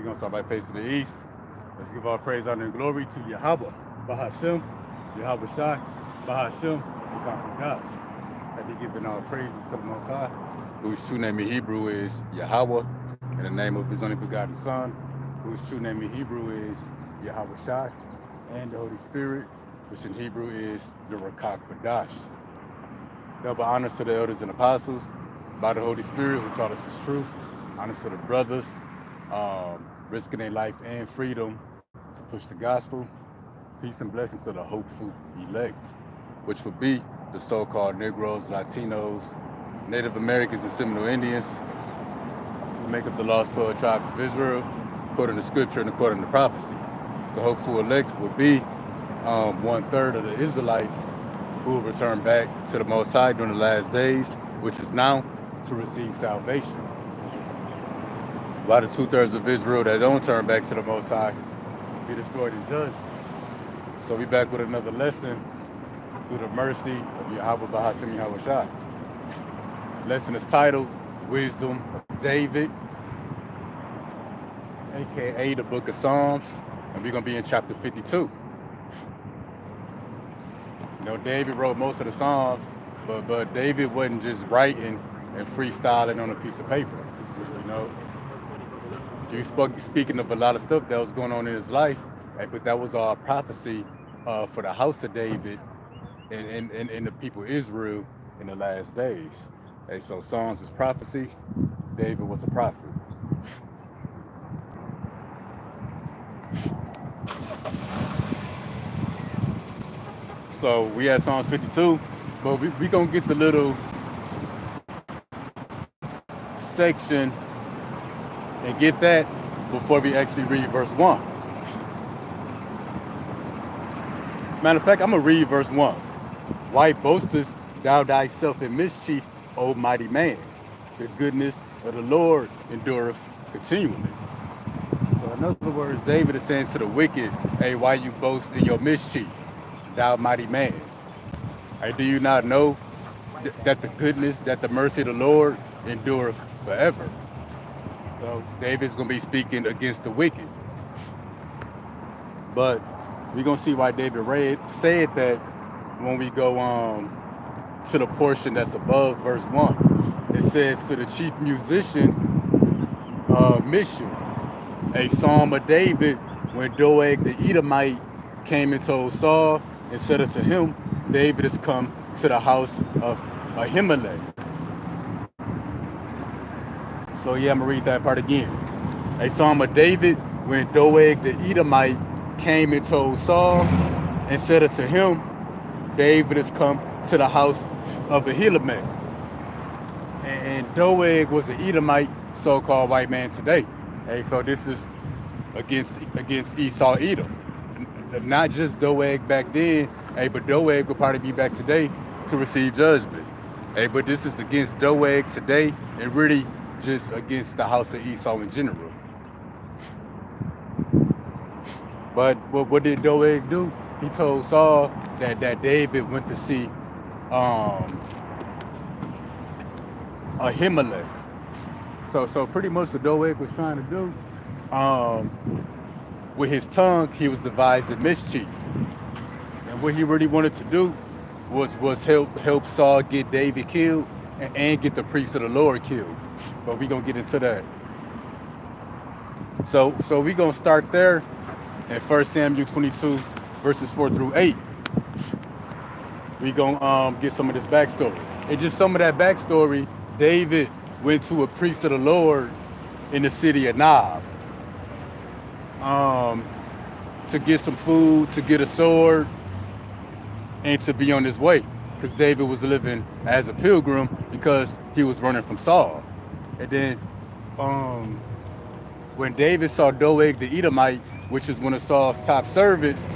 going to start by facing the east. Let's give all praise, honor, and glory to Yahweh, Bahashem, Yahweh Shai, Bahashem, the conquering gods. That be given all praises to the Most High, whose true name in Hebrew is Yahweh, in the name of his only begotten Son, whose true name in Hebrew is Yahweh Shai, and the Holy Spirit, which in Hebrew is the Rakak Badash. Double honors to the elders and apostles, by the Holy Spirit who taught us his truth. Honors to the brothers, risking their life and freedom to push the gospel. Peace and blessings to the hopeful elect, which would be the so-called Negroes, Latinos, Native Americans, and Seminole Indians, who make up the lost 12 tribes of Israel, according to scripture and according to prophecy. The hopeful elect would be 1/3 of the Israelites who will return back to the Most High during the last days, which is now, to receive salvation. While the 2/3 of Israel that don't turn back to the Most High be destroyed in judgment. So we back with another lesson through the mercy of Yahweh Bahashem Yahweh Shai. Lesson is titled Wisdom of David, aka the Book of Psalms, and we're gonna be in chapter 52. You know, David wrote most of the Psalms, but David wasn't just writing and freestyling on a piece of paper. You know, you speaking of a lot of stuff that was going on in his life, but that was all prophecy for the house of David and the people of Israel in the last days. Hey, so Psalms is prophecy. David was a prophet. So we had Psalms 52, but we gonna get the little section and get that before we actually read verse 1. Matter of fact, I'm gonna read verse 1. Why boastest thou thyself in mischief, O mighty man? The goodness of the Lord endureth continually. So in other words, David is saying to the wicked, hey, why you boast in your mischief, thou mighty man? Hey, do you not know that the goodness, that the mercy of the Lord endureth forever? So David's going to be speaking against the wicked. But we're going to see why David said that when we go to the portion that's above verse 1. It says, to the chief musician, Mishul, a psalm of David, when Doeg the Edomite came and told Saul and said unto him, David is come to the house of Ahimelech. So yeah, I'm gonna read that part again. A psalm of David, when Doeg the Edomite came and told Saul and said unto him, David is come to the house of Ahimelech. And Doeg was an Edomite, so-called white man today. Hey, so this is against Esau Edom. Not just Doeg back then, hey, but Doeg will probably be back today to receive judgment. Hey, but this is against Doeg today and really just against the house of Esau in general. But what did Doeg do? He told Saul that David went to see Ahimelech. So pretty much what Doeg was trying to do, with his tongue, he was devising mischief. And what he really wanted to do was help Saul get David killed and get the priest of the Lord killed. But we're gonna get into that. So we're gonna start there in 1 Samuel 22, verses 4 through 8. We're gonna get some of this backstory. And just some of that backstory, David went to a priest of the Lord in the city of Nob to get some food, to get a sword, and to be on his way. Because David was living as a pilgrim because he was running from Saul. And then when David saw Doeg the Edomite, which is one of Saul's top servants,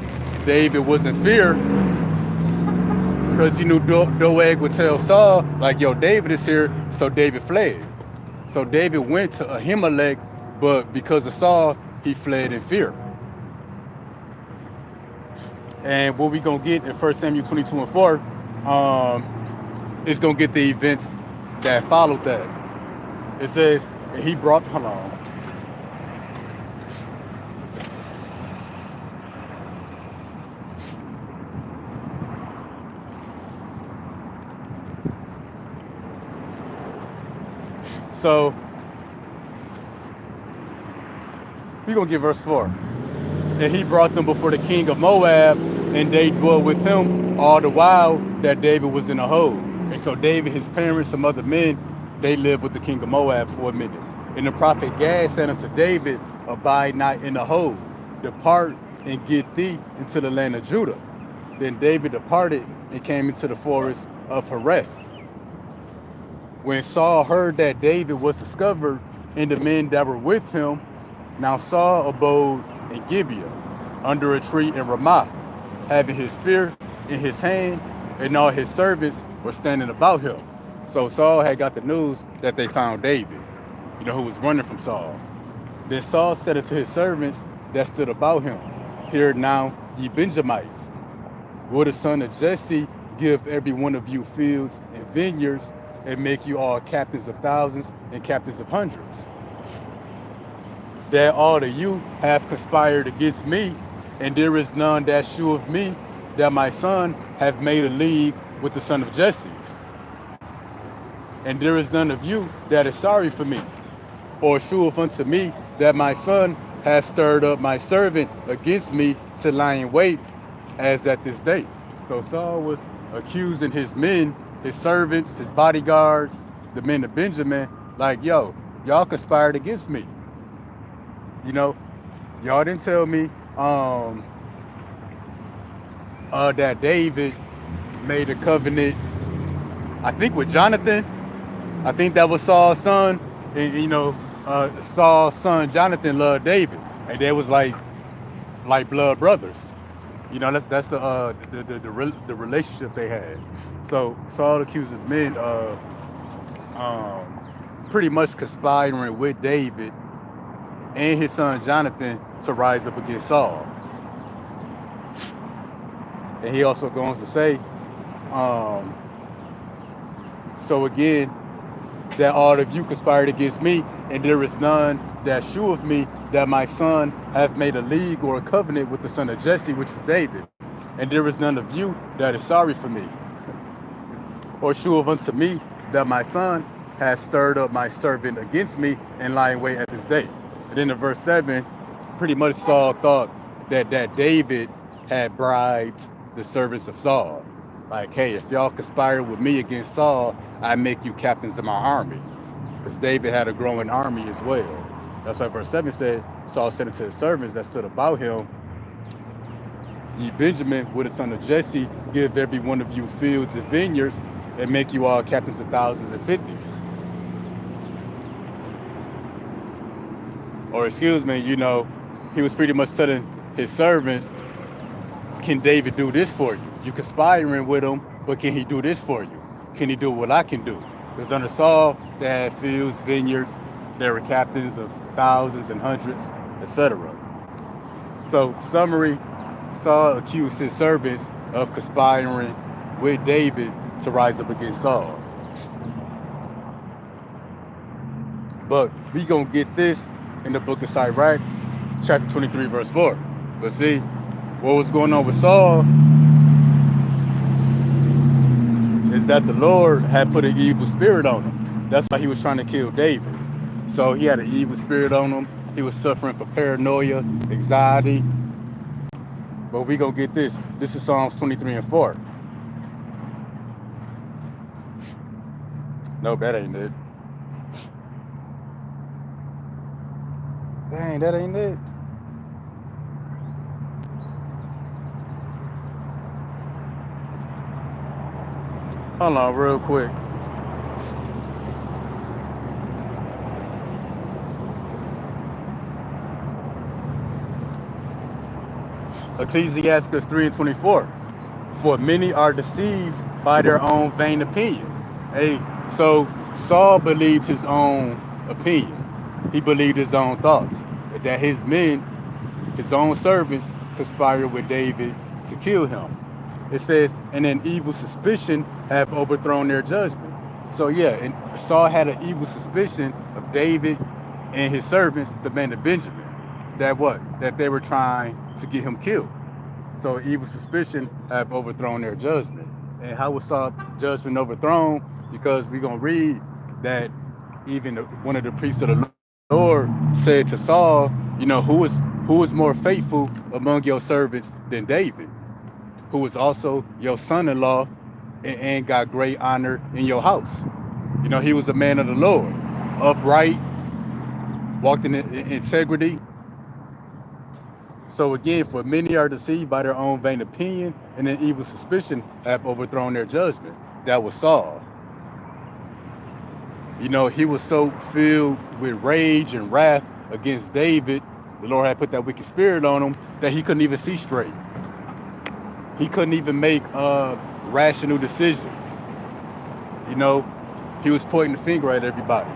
David was in fear because he knew Doeg would tell Saul, like, yo, David is here, so David fled. So David went to Ahimelech, but because of Saul, he fled in fear. And what we gonna get in 1 Samuel 22 and 4 is gonna get the events that followed that. It says, he brought, hold on. So we're going to get verse 4. And he brought them before the king of Moab, and they dwelt with him all the while that David was in a hold. And so David, his parents, some other men, they lived with the king of Moab for a minute. And the prophet Gad said unto David, abide not in the hold, depart and get thee into the land of Judah. Then David departed and came into the forest of Hereth. When Saul heard that David was discovered and the men that were with him, now Saul abode in Gibeah, under a tree in Ramah, having his spear in his hand, and all his servants were standing about him. So Saul had got the news that they found David, who was running from Saul. Then Saul said unto his servants that stood about him, hear now, ye Benjamites, will the son of Jesse give every one of you fields and vineyards, and make you all captains of thousands and captains of hundreds? That all of you have conspired against me, and there is none that sheweth me that my son have made a league with the son of Jesse. And there is none of you that is sorry for me, or sheweth unto me that my son hath stirred up my servant against me to lie in wait, as at this day. So Saul was accusing his men, his servants, his bodyguards, the men of Benjamin, like, yo, y'all conspired against me. Y'all didn't tell me that David made a covenant, I think with Jonathan. I think that was Saul's son. And Saul's son Jonathan loved David. And they was like blood brothers. That's the relationship they had. So Saul accuses men of pretty much conspiring with David and his son Jonathan to rise up against Saul. And he also goes to say, so again, that all of you conspired against me, and there is none that sheweth me that my son hath made a league or a covenant with the son of Jesse, which is David. And there is none of you that is sorry for me, or sheweth unto me that my son hath stirred up my servant against me and lie in wait at this day. And then in verse 7, pretty much Saul thought that David had bribed the servants of Saul. Like, hey, if y'all conspire with me against Saul, I make you captains of my army. Because David had a growing army as well. That's why verse 7 said, Saul said unto his servants that stood about him, ye Benjamin, with the son of Jesse, give every one of you fields and vineyards, and make you all captains of thousands and fifties. Or excuse me, he was pretty much telling his servants, can David do this for you? You conspiring with him, but can he do this for you? Can he do what I can do? Because under Saul, they had fields, vineyards, they were captains of thousands and hundreds, etc. So, summary, Saul accused his servants of conspiring with David to rise up against Saul. But we gonna get this in the book of Sirach, chapter 23, verse 4. But see, what was going on with Saul is that the Lord had put an evil spirit on him. That's why he was trying to kill David. So he had an evil spirit on him. He was suffering from paranoia, anxiety. But we gonna get this. This is Psalms 23 and 4. No, that ain't it. Dang, that ain't it. Hold on, real quick. Ecclesiastes 3 and 24. For many are deceived by their own vain opinion. Hey, so Saul believed his own opinion. He believed his own thoughts. That his men, his own servants, conspired with David to kill him. It says, and an evil suspicion have overthrown their judgment. So yeah, and Saul had an evil suspicion of David and his servants, the men of Benjamin. That they were trying to get him killed. So evil suspicion have overthrown their judgment. And how was Saul's judgment overthrown? Because we're going to read that, even one of the priests of the Lord said to Saul, you know, who is more faithful among your servants than David, who was also your son-in-law and got great honor in your house. You know, he was a man of the Lord, upright, walked in integrity. So again, for many are deceived by their own vain opinion, and an evil suspicion have overthrown their judgment. That was Saul. You know, he was so filled with rage and wrath against David, the Lord had put that wicked spirit on him, that he couldn't even see straight. He couldn't even make rational decisions. You know, he was pointing the finger at everybody.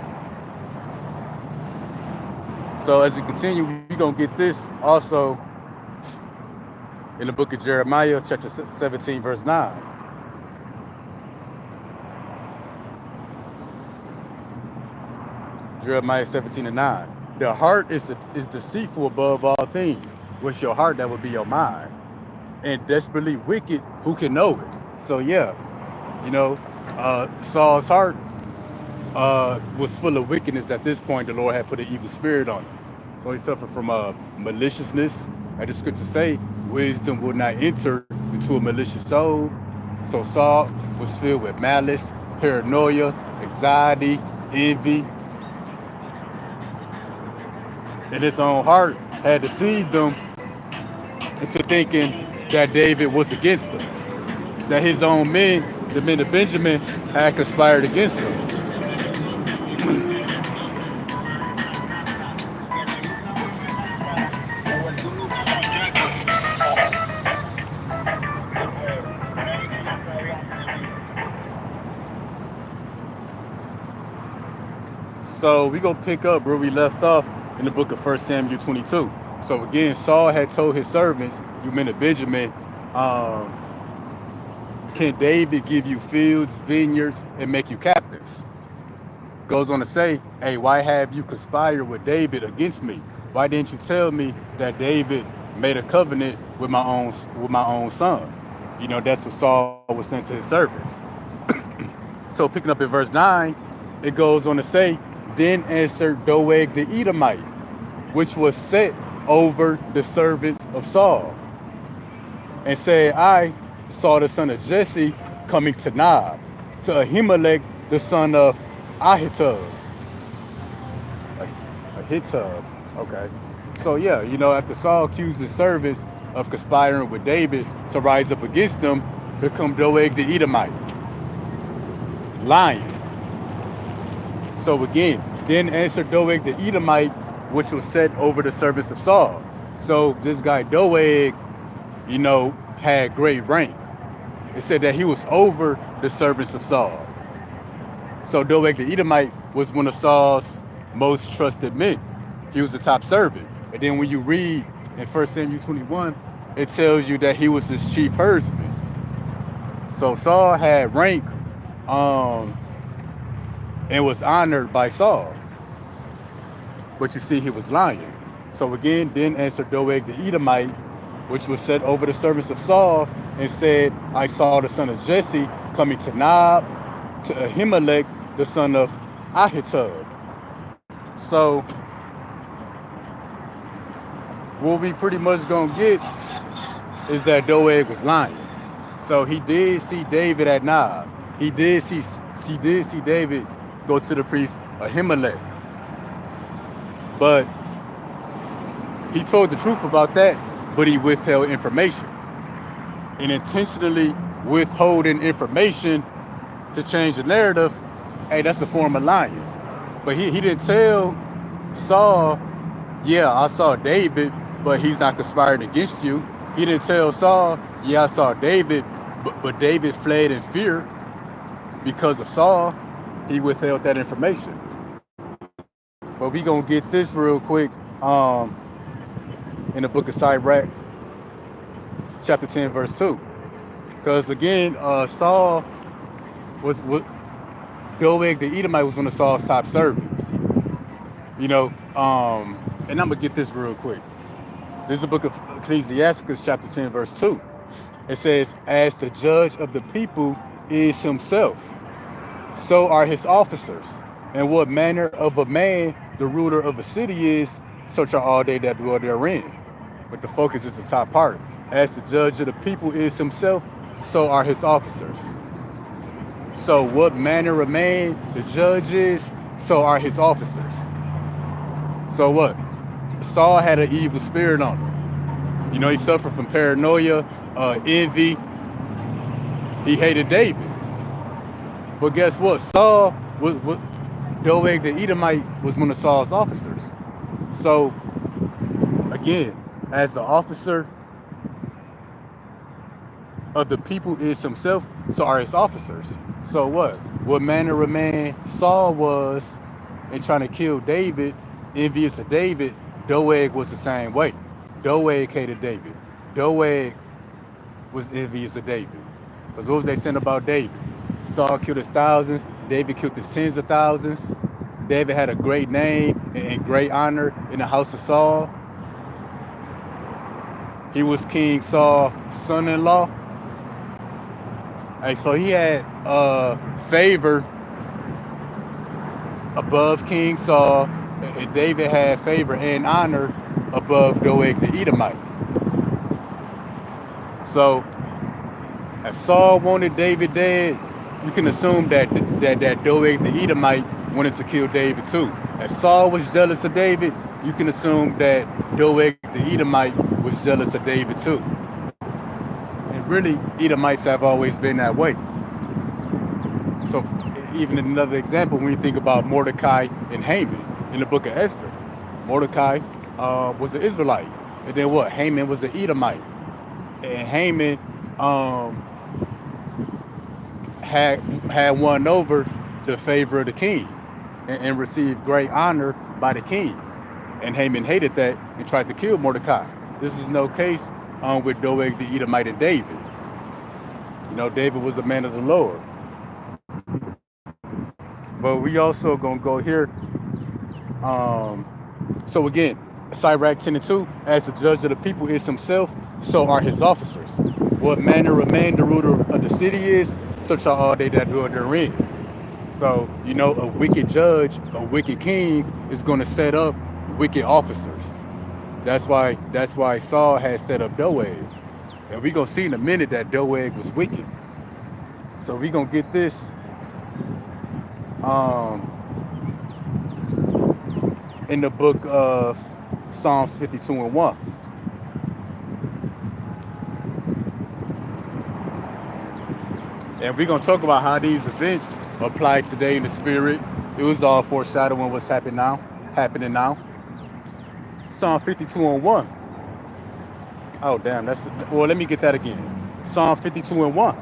So as we continue, we're going to get this also in the book of Jeremiah, chapter 17, verse 9. Jeremiah 17 and 9. The heart is deceitful above all things. What's your heart? That would be your mind. And desperately wicked, who can know it? So yeah, you know, Saul's heart was full of wickedness. At this point, the Lord had put an evil spirit on him. So he suffered from maliciousness. As the scriptures say, wisdom will not enter into a malicious soul. So Saul was filled with malice, paranoia, anxiety, envy. And his own heart had deceived them into thinking that David was against him, that his own men, the men of Benjamin, had conspired against him. So we're going to pick up where we left off in the book of 1 Samuel 22. So again, Saul had told his servants, you men of Benjamin, can David give you fields, vineyards, and make you captives? Goes on to say, hey, why have you conspired with David against me? Why didn't you tell me that David made a covenant with my own son? You know, that's what Saul was saying to his servants. So picking up in verse 9, it goes on to say, then answered Doeg the Edomite, which was set over the servants of Saul, and said, I saw the son of Jesse coming to Nob, to Ahimelech the son of Ahitub. Ahitub, okay. So yeah, you know, after Saul accused his servants of conspiring with David to rise up against him, here come Doeg the Edomite, lying. So again, then answered Doeg the Edomite, which was set over the servants of Saul. So this guy Doeg, you know, had great rank. It said that he was over the servants of Saul. So Doeg the Edomite was one of Saul's most trusted men. He was the top servant. And then when you read in 1 Samuel 21, it tells you that he was his chief herdsman. So Saul had rank and was honored by Saul. But you see, he was lying. So again, then answered Doeg the Edomite, which was set over the servants of Saul, and said, I saw the son of Jesse coming to Nob, to Ahimelech, the son of Ahitub. So what we pretty much gonna get is that Doeg was lying. So he did see David at Nob. He did see David go to the priest Ahimelech. But he told the truth about that, but he withheld information. And intentionally withholding information to change the narrative, hey, that's a form of lying. But he didn't tell Saul, yeah, I saw David, but he's not conspiring against you. He didn't tell Saul, yeah, I saw David, but David fled in fear because of Saul. He withheld that information. But we gonna get this real quick in the book of Sirach, chapter 10, verse 2. Because again, Saul was Doeg the Edomite was one of Saul's top servants. You know, and I'm gonna get this real quick. This is the book of Ecclesiasticus, chapter 10, verse 2. It says, as the judge of the people is himself, so are his officers. And what manner of a man the ruler of a city is, such are all they that dwell therein. But the focus is the top part. As the judge of the people is himself, so are his officers. So what manner of man the judge is, so are his officers. So what? Saul had an evil spirit on him. You know, he suffered from paranoia, envy. He hated David. But guess what? Saul was Doeg the Edomite was one of Saul's officers. So again, as the officer of the people is himself, so are his officers. So what? What manner of man Saul was in trying to kill David, envious of David, Doeg was the same way. Doeg hated David. Doeg was envious of David. Because what was they saying about David? Saul killed his thousands, David killed his tens of thousands. David had a great name and great honor in the house of Saul. He was King Saul's son-in-law. And so he had favor above King Saul, and David had favor and honor above Doeg the Edomite. So if Saul wanted David dead, you can assume that Doeg the Edomite wanted to kill David too. If Saul was jealous of David, you can assume that Doeg the Edomite was jealous of David too. And really, Edomites have always been that way. So even in another example, when you think about Mordecai and Haman in the book of Esther, Mordecai was an Israelite. And then what? Haman was an Edomite. And Haman had won over the favor of the king and received great honor by the king. And Haman hated that and tried to kill Mordecai. This is no case with Doeg the Edomite and David. You know, David was a man of the Lord. But we also gonna go here. So again, Sirach 10:2, as the judge of the people is himself, so are his officers. What manner of man the ruler of the city is, such are all they that dwell therein. So, you know, a wicked judge, a wicked king is going to set up wicked officers. That's why Saul had set up Doeg. And we're going to see in a minute that Doeg was wicked. So we're going to get this in the book of Psalms 52:1. And we're going to talk about how these events apply today in the spirit. It was all foreshadowing what's happening now. Psalm 52:1. Oh, damn. Well, let me get that again. Psalm 52:1.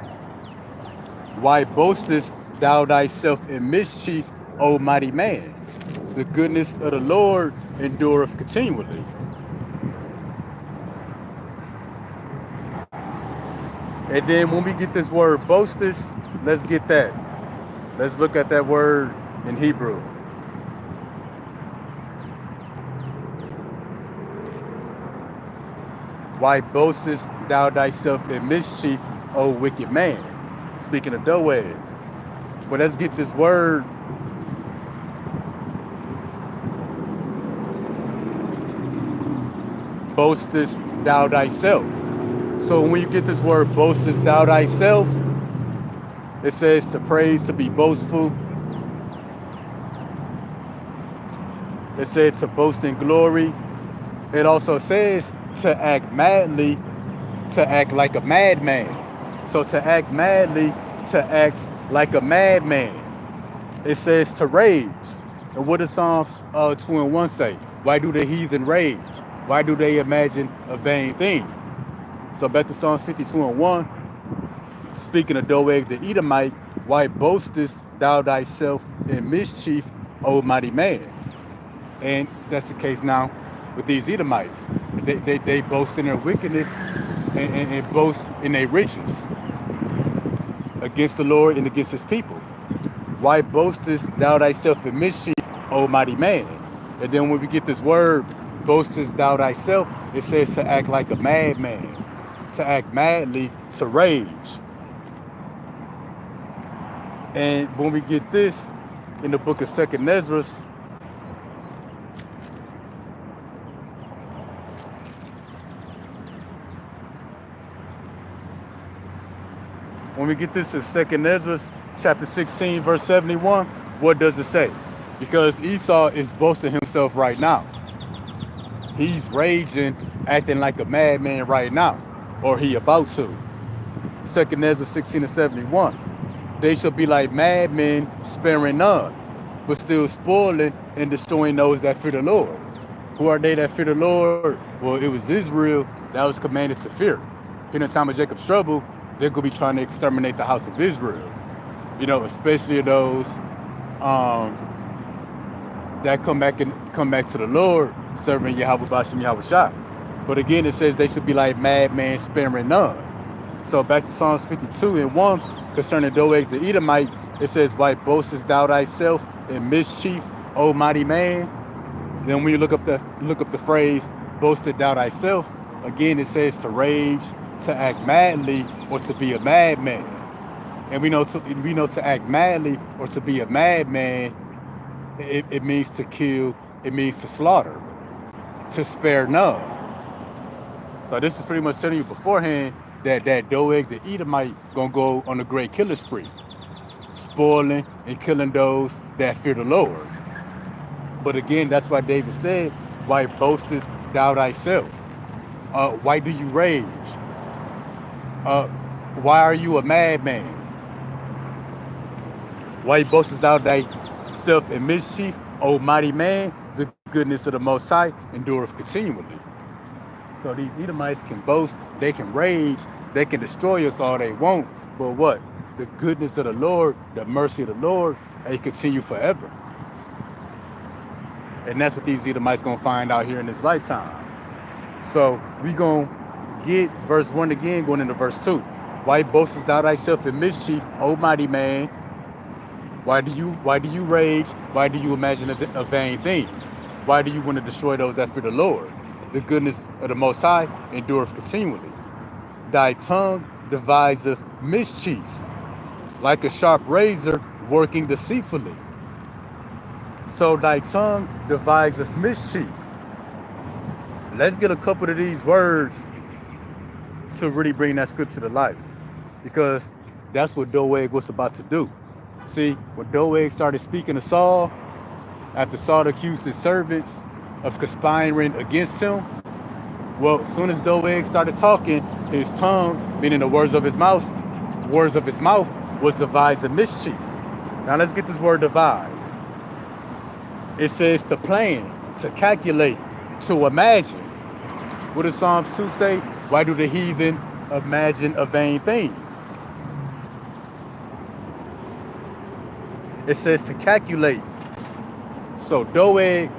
Why boastest thou thyself in mischief, O mighty man? The goodness of the Lord endureth continually. And then when we get this word boastest, let's get that. Let's look at that word in Hebrew. Why boastest thou thyself in mischief, O wicked man? Speaking of Doeg. But let's get this word. Boastest thou thyself. So when you get this word boastest thou thyself, it says to praise, to be boastful. It says to boast in glory. It also says to act madly, to act like a madman. So to act madly, to act like a madman. It says to rage. And what does Psalms 2:1 say? Why do the heathen rage? Why do they imagine a vain thing? So back to Psalms 52:1. Speaking of Doeg the Edomite, why boastest thou thyself in mischief, O mighty man? And that's the case now with these Edomites. They boast in their wickedness and boast in their riches against the Lord and against his people. Why boastest thou thyself in mischief, O mighty man? And then when we get this word, boastest thou thyself, it says to act like a madman, to act madly, to rage. And when we get this, in the book of Second Ezra. When we get this in Second Ezra, chapter 16, verse 71, what does it say? Because Esau is boasting himself right now. He's raging, acting like a madman right now, or he about to. Second Ezra 16 and 71. They shall be like madmen, sparing none, but still spoiling and destroying those that fear the Lord. Who are they that fear the Lord? Well, it was Israel that was commanded to fear. In the time of Jacob's trouble, they're going to be trying to exterminate the house of Israel. You know, especially those that come back to the Lord, serving Yahweh Bashem Yahweh Shah. But again, it says they should be like madmen, sparing none. So back to Psalms 52 and 1, concerning Doeg the Edomite, it says, why boastest thou thyself in mischief, O mighty man? Then when you look up the phrase, boasted thou thyself, again it says to rage, to act madly, or to be a madman. And we know to act madly or to be a madman, it means to kill, it means to slaughter, to spare none. So this is pretty much telling you beforehand that Doeg the Edomite gonna go on a great killing spree, spoiling and killing those that fear the Lord. But again, that's why David said, why boastest thou thyself? Why do you rage? Why are you a madman? Why boastest thou thyself in mischief, O mighty man? The goodness of the Most High endureth continually. So these Edomites can boast, they can rage, they can destroy us all they want, but what? The goodness of the Lord, the mercy of the Lord, they continue forever. And that's what these Edomites gonna find out here in this lifetime. So we gonna get verse 1 again, going into verse 2. Why boastest thou thyself in mischief, O mighty man? Why do you rage? Why do you imagine a vain thing? Why do you want to destroy those that fear the Lord? The goodness of the Most High endureth continually. Thy tongue deviseth mischiefs, like a sharp razor working deceitfully. So thy tongue deviseth mischief. Let's get a couple of these words to really bring that scripture to life, because that's what Doeg was about to do. See, when Doeg started speaking to Saul, after Saul accused his servants of conspiring against him, well, as soon as Doeg started talking, his tongue, meaning the words of his mouth, was devised a mischief. Now let's get this word devise. It says to plan, to calculate, to imagine. What does Psalms 2 say? Why do the heathen imagine a vain thing? It says to calculate. So Doeg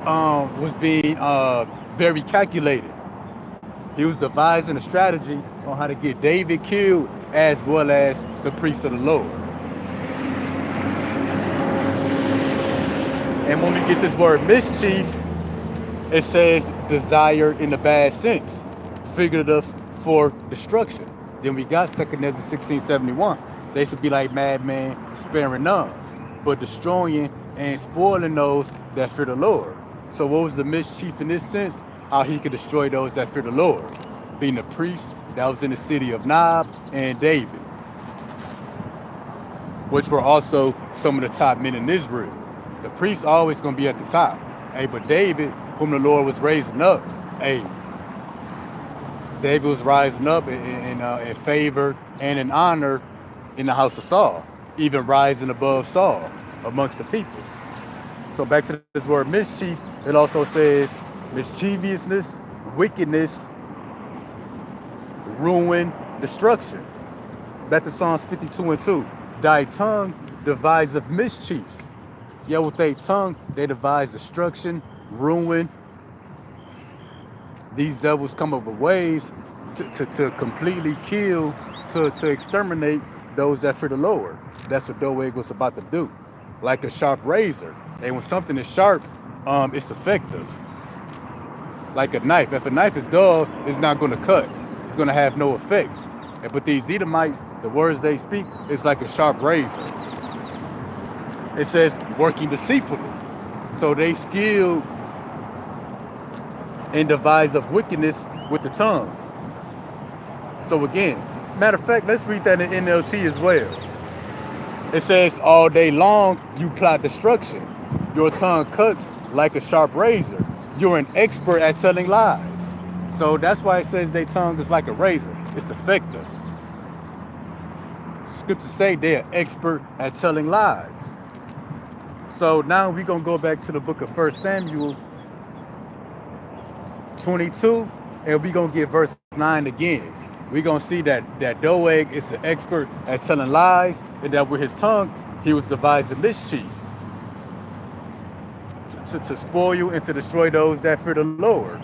was being very calculated. He was devising a strategy on how to get David killed, as well as the priests of the Lord. And when we get this word mischief, it says desire in the bad sense, figurative for destruction. Then we got 2 Ezra 16:71. They should be like madmen, sparing none, but destroying and spoiling those that fear the Lord. So what was the mischief in this sense? How he could destroy those that fear the Lord, being the priest that was in the city of Nob and David, which were also some of the top men in Israel. The priest always going to be at the top. Hey, but David, whom the Lord was raising up, hey, David was rising up in favor and in honor in the house of Saul, even rising above Saul amongst the people. So back to this word mischief, it also says mischievousness, wickedness, ruin, destruction. Back to Psalms 52:2. Thy tongue deviseth mischiefs. Yeah, with their tongue, they devise destruction, ruin. These devils come up with ways to completely kill, to exterminate those that fear the Lord. That's what Doeg was about to do. Like a sharp razor. And when something is sharp, it's effective. Like a knife. If a knife is dull, it's not going to cut. It's going to have no effect. But these Edomites, the words they speak, is like a sharp razor. It says working deceitfully. So they skilled in devise of wickedness with the tongue. So again, matter of fact, let's read that in NLT as well. It says, all day long you plot destruction. Your tongue cuts like a sharp razor. You're an expert at telling lies. So that's why it says their tongue is like a razor. It's effective. Scriptures say they're expert at telling lies. So now we're going to go back to the book of 1 Samuel 22, and we're going to get verse 9 again. We're going to see that Doeg is an expert at telling lies, and that with his tongue, he was devising mischief to spoil you and to destroy those that fear the Lord.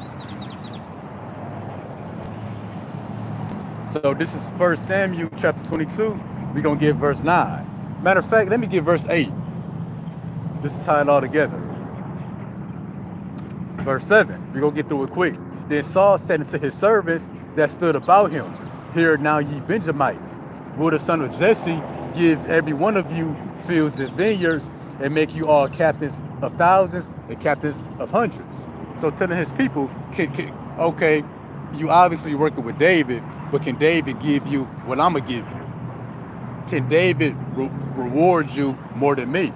So this is 1 Samuel chapter 22. We're going to get verse 9. Matter of fact, let me get verse 8. This is how it all together. Verse 7. We're going to get through it quick. Then Saul said unto his servants that stood about him, hear now ye Benjamites, will the son of Jesse give every one of you fields and vineyards, and make you all captains of thousands and captains of hundreds? So telling his people, okay, you obviously working with David, but can David give you what I'm going to give you? Can David reward you more than me?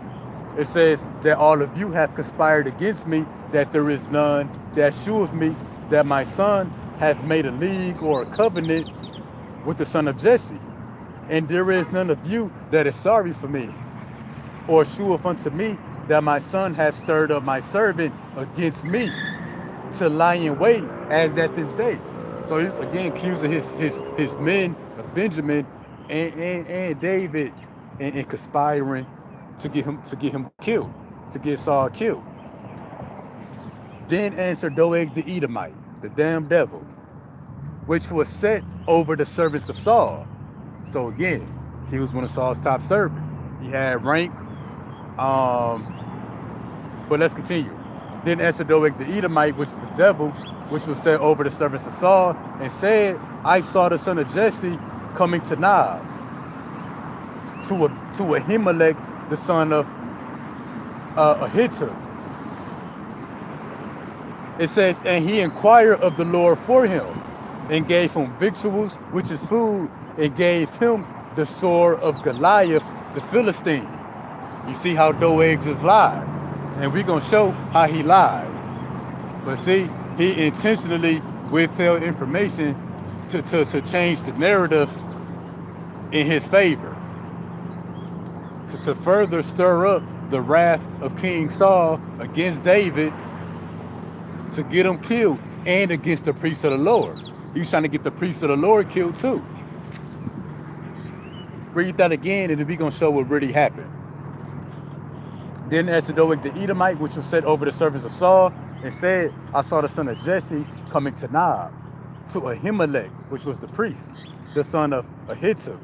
It says that all of you have conspired against me, that there is none that sheweth me that my son hath made a league or a covenant with the son of Jesse. And there is none of you that is sorry for me, or sheweth unto me that my son hath stirred up my servant against me to lie in wait as at this day. So he's again accusing his men of Benjamin and David and conspiring to get him killed, to get Saul killed. Then answered Doeg the Edomite, the damn devil, which was set over the servants of Saul. So again, he was one of Saul's top servants. He had rank. But let's continue. Then answered Doeg the Edomite, which is the devil, which was set over the servants of Saul, and said, I saw the son of Jesse coming to Nob, to Ahimelech, the son of Ahitub. It says, and he inquired of the Lord for him, and gave him victuals, which is food, and gave him the sword of Goliath, the Philistine. You see how Doeg just lied. And we're going to show how he lied. But see, he intentionally withheld information to change the narrative in his favor. To further stir up the wrath of King Saul against David, to get him killed, and against the priest of the Lord. He's trying to get the priest of the Lord killed too. Read that again, and then we're going to show what really happened. Then answered Doeg the Edomite, which was set over the servants of Saul, and said, I saw the son of Jesse coming to Nob, to Ahimelech, which was the priest, the son of Ahitub.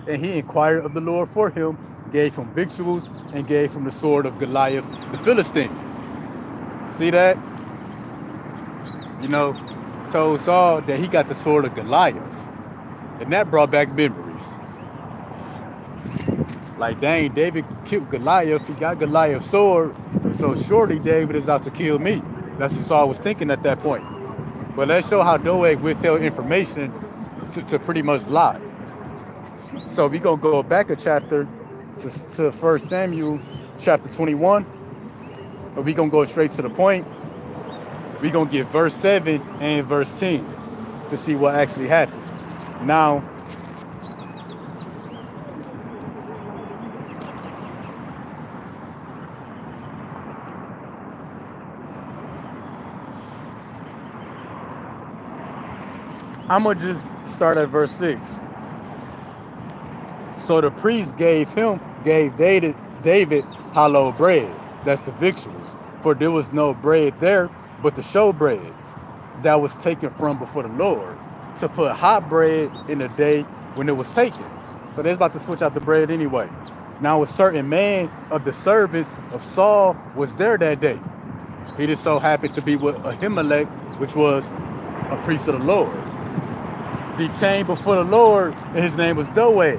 And he inquired of the Lord for him, gave him victuals, and gave him the sword of Goliath, the Philistine. See that? You know, told Saul that he got the sword of Goliath. And that brought back memories. Like, dang, David killed Goliath. He got Goliath's sword. So surely David is out to kill me. That's what Saul was thinking at that point. But let's show how Doeg withheld information to pretty much lie. So we're going to go back a chapter to 1 Samuel chapter 21. But we're going to go straight to the point. We're going to get verse 7 and verse 10 to see what actually happened. Now, I'm going to just start at verse 6. So the priest gave David hallowed bread. That's the victuals. For there was no bread there but the showbread that was taken from before the Lord, to put hot bread in the day when it was taken. So they're about to switch out the bread anyway. Now a certain man of the servants of Saul was there that day. He just so happened to be with Ahimelech, which was a priest of the Lord. Detained before the Lord, and his name was Doeg.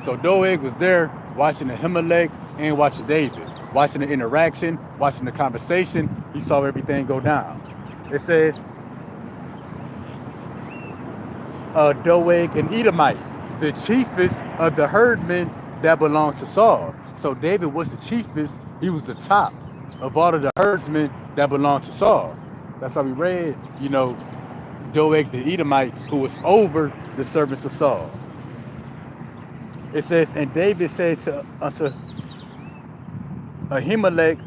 So Doeg was there watching Ahimelech and watching David. Watching the interaction, watching the conversation, he saw everything go down. It says, Doeg and Edomite, the chiefest of the herdmen that belonged to Saul. So David was the chiefest. He was the top of all of the herdsmen that belonged to Saul. That's how we read, Doeg the Edomite, who was over the servants of Saul. It says, and David said unto Ahimelech,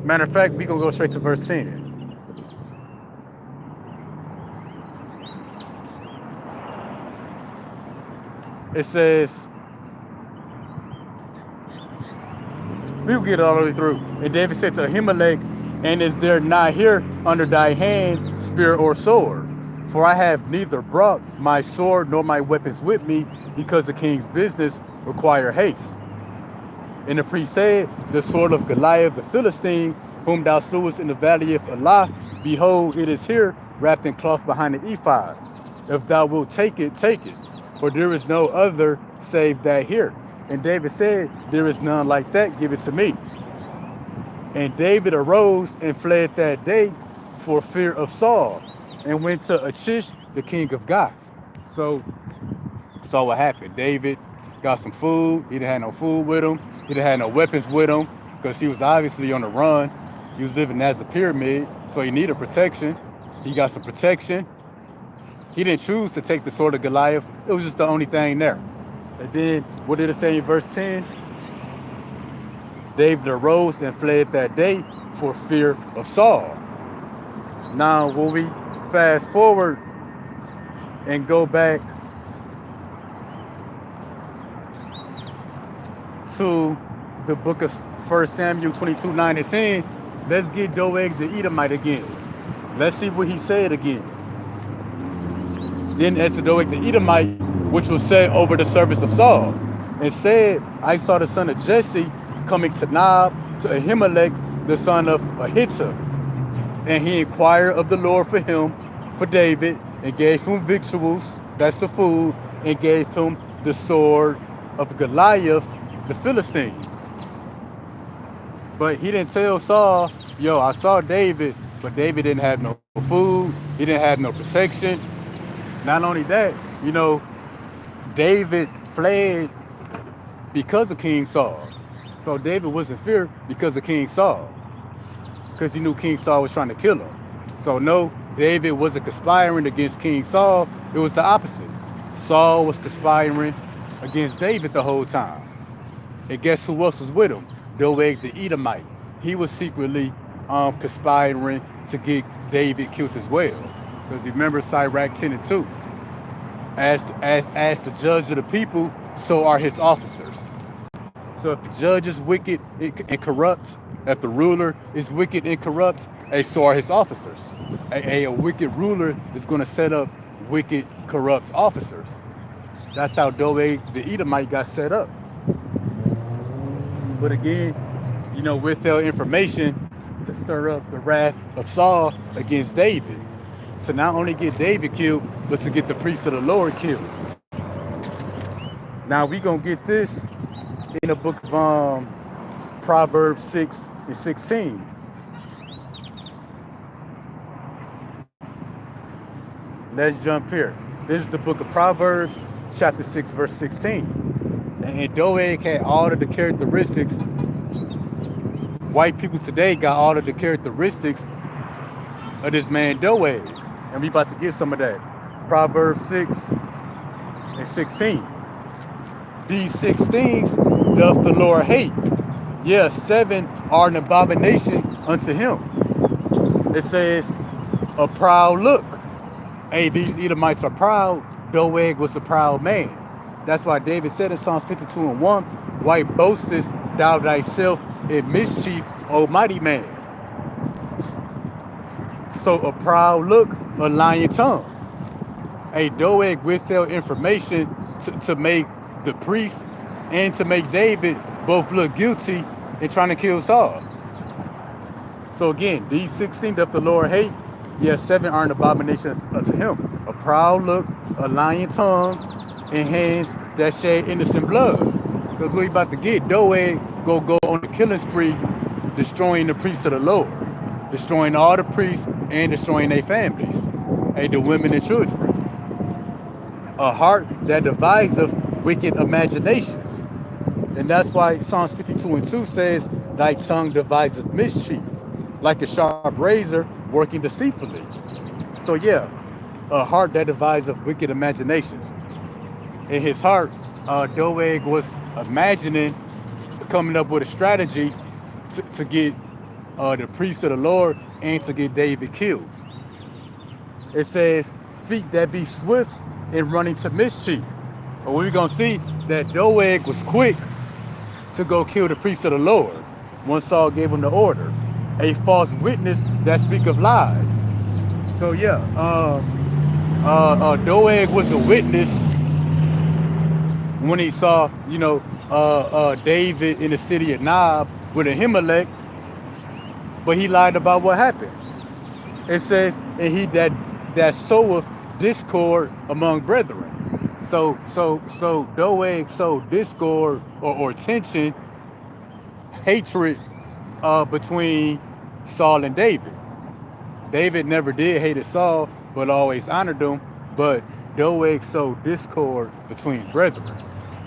matter of fact, we're going to go straight to verse 10. It says, we will get it all the way through. And David said to Ahimelech, and is there not here under thy hand spear or sword? For I have neither brought my sword nor my weapons with me, because the king's business require haste. And the priest said, the sword of Goliath the Philistine, whom thou slewest in the valley of Elah, behold, it is here, wrapped in cloth behind the ephod. If thou wilt take it, for there is no other save that here. And David said, there is none like that, give it to me. And David arose and fled that day for fear of Saul, and went to Achish, the king of Gath. So what happened. David got some food. He didn't have no food with him. He didn't have no weapons with him, because he was obviously on the run. He was living as a pyramid, so he needed protection. He got some protection. He didn't choose to take the sword of Goliath. It was just the only thing there. And then, what did it say in verse 10? David arose and fled that day for fear of Saul. Now, when we fast forward and go back to the book of 1 Samuel 22, 9 and 10, let's get Doeg the Edomite again. Let's see what he said again. Then answered Doeg the Edomite, which was set over the service of Saul, and said, I saw the son of Jesse coming to Nob, to Ahimelech, the son of Ahitub. And he inquired of the Lord for him, for David, and gave him victuals, that's the food, and gave him the sword of Goliath, the Philistine. But he didn't tell Saul, yo, I saw David, but David didn't have no food. He didn't have no protection. Not only that, David fled because of King Saul. So David was in fear because of King Saul, because he knew King Saul was trying to kill him. So no, David wasn't conspiring against King Saul. It was the opposite. Saul was conspiring against David the whole time. And guess who else was with him? Doeg the Edomite. He was secretly conspiring to get David killed as well. Because remember Sirach 10 and 2. As the judge of the people, so are his officers. So if the judge is wicked and corrupt, if the ruler is wicked and corrupt, so are his officers. A wicked ruler is going to set up wicked, corrupt officers. That's how Doeg the Edomite got set up. But again, withheld information to stir up the wrath of Saul against David. To not only get David killed, but to get the priests of the Lord killed. Now we're going to get this in the book of Proverbs 6 and 16. Let's jump here. This is the book of Proverbs, chapter 6, verse 16. And Doeg had all of the characteristics. White people today got all of the characteristics of this man Doeg. And we about to get some of that. Proverbs 6 and 16. These 6 things doth the Lord hate. Yes, 7 are an abomination unto him. It says, a proud look. Hey, these Edomites are proud. Doeg was a proud man. That's why David said in Psalms 52 and 1, why boastest thou thyself in mischief, O mighty man? So a proud look, a lying tongue. A Doeg withheld information to make the priests and to make David both look guilty in trying to kill Saul. So again, these 16 doth the Lord hate. Yes, 7 are an abomination unto him. A proud look, a lying tongue, and hands that shed innocent blood. Because we about to get, Doeg go on the killing spree, destroying the priests of the Lord, destroying all the priests and destroying their families, and the women and children. A heart that deviseth wicked imaginations. And that's why Psalms 52:2 says, thy tongue deviseth mischief, like a sharp razor working deceitfully. So yeah, a heart that deviseth wicked imaginations. In his heart, Doeg was imagining coming up with a strategy to get the priest of the Lord and to get David killed. It says, feet that be swift in running to mischief. But we're going to see that Doeg was quick to go kill the priest of the Lord once Saul gave him the order. A false witness that speak of lies. So yeah, Doeg was a witness when he saw, David in the city of Nob with Ahimelech, but he lied about what happened. It says, and he that soweth discord among brethren. So Doeg sowed discord or tension, hatred between Saul and David. David never did hate Saul, but always honored him. But Doeg sowed discord between brethren,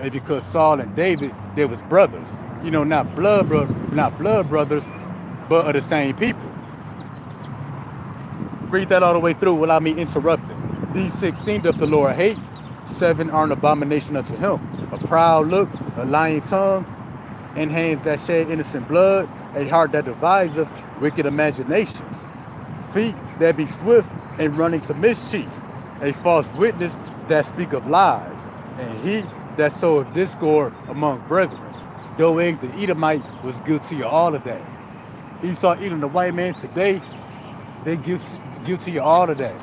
and because Saul and David, they was brothers. Not blood brothers, but of the same people. Read that all the way through without me interrupting. These 16 doth the Lord hate, 7 are an abomination unto him. A proud look, a lying tongue, and hands that shed innocent blood, a heart that deviseth wicked imaginations, feet that be swift in running to mischief, a false witness that speak of lies, and he that soweth discord among brethren. Doeg the Edomite was guilty of all of that. Esau, Edom, the white man today, they guilty of all of that.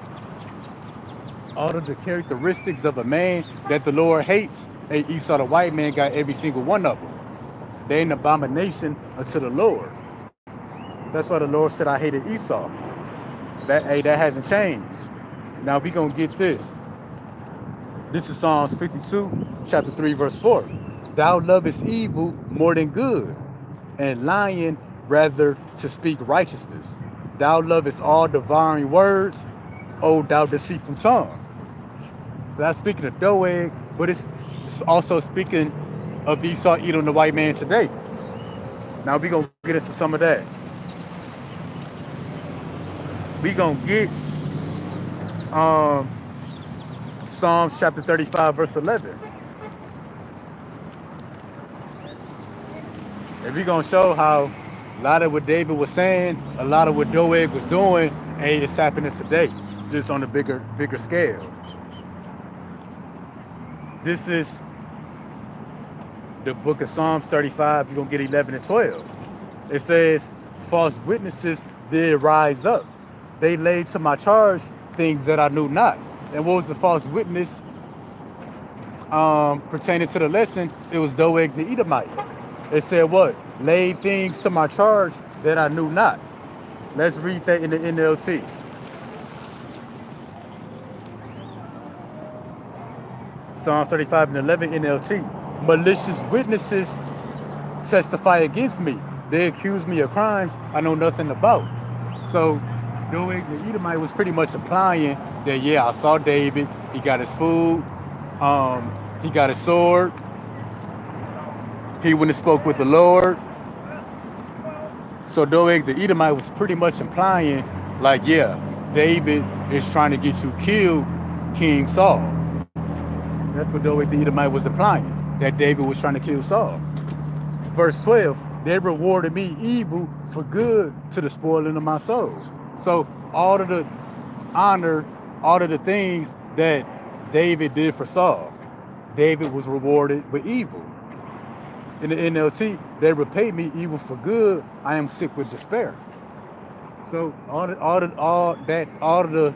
All of the characteristics of a man that the Lord hates, hey, Esau, the white man, got every single one of them. They're an abomination unto the Lord. That's why the Lord said, I hated Esau. That hasn't changed. Now we're going to get this. This is Psalms 52, chapter 3, verse 4. Thou lovest evil more than good, and lying rather to speak righteousness. Thou lovest all devouring words, O thou deceitful tongue. That's speaking of Doeg, but it's also speaking of Esau, Edom, the white man today. Now we're going to get into some of that. We're going to get Psalms chapter 35, verse 11. And we're going to show how a lot of what David was saying, a lot of what Doeg was doing, and it's happening today, just on a bigger scale. This is the book of Psalms 35. You're going to get 11 and 12. It says, false witnesses did rise up. They laid to my charge things that I knew not. And what was the false witness pertaining to the lesson? It was Doeg the Edomite. It said what? Laid things to my charge that I knew not. Let's read that in the NLT. Psalm 35 and 11 NLT. Malicious witnesses testify against me. They accuse me of crimes I know nothing about. So Doeg the Edomite was pretty much implying that, yeah, I saw David. He got his food. He got his sword. He went and spoke with the Lord. So Doeg the Edomite was pretty much implying, like, yeah, David is trying to get you killed, King Saul. That's what Doeg the Edomite was implying, that David was trying to kill Saul. Verse 12, they rewarded me evil for good to the spoiling of my soul. So all of the honor, all of the things that David did for Saul, David was rewarded with evil. In the NLT, they repay me evil for good. I am sick with despair. So all of the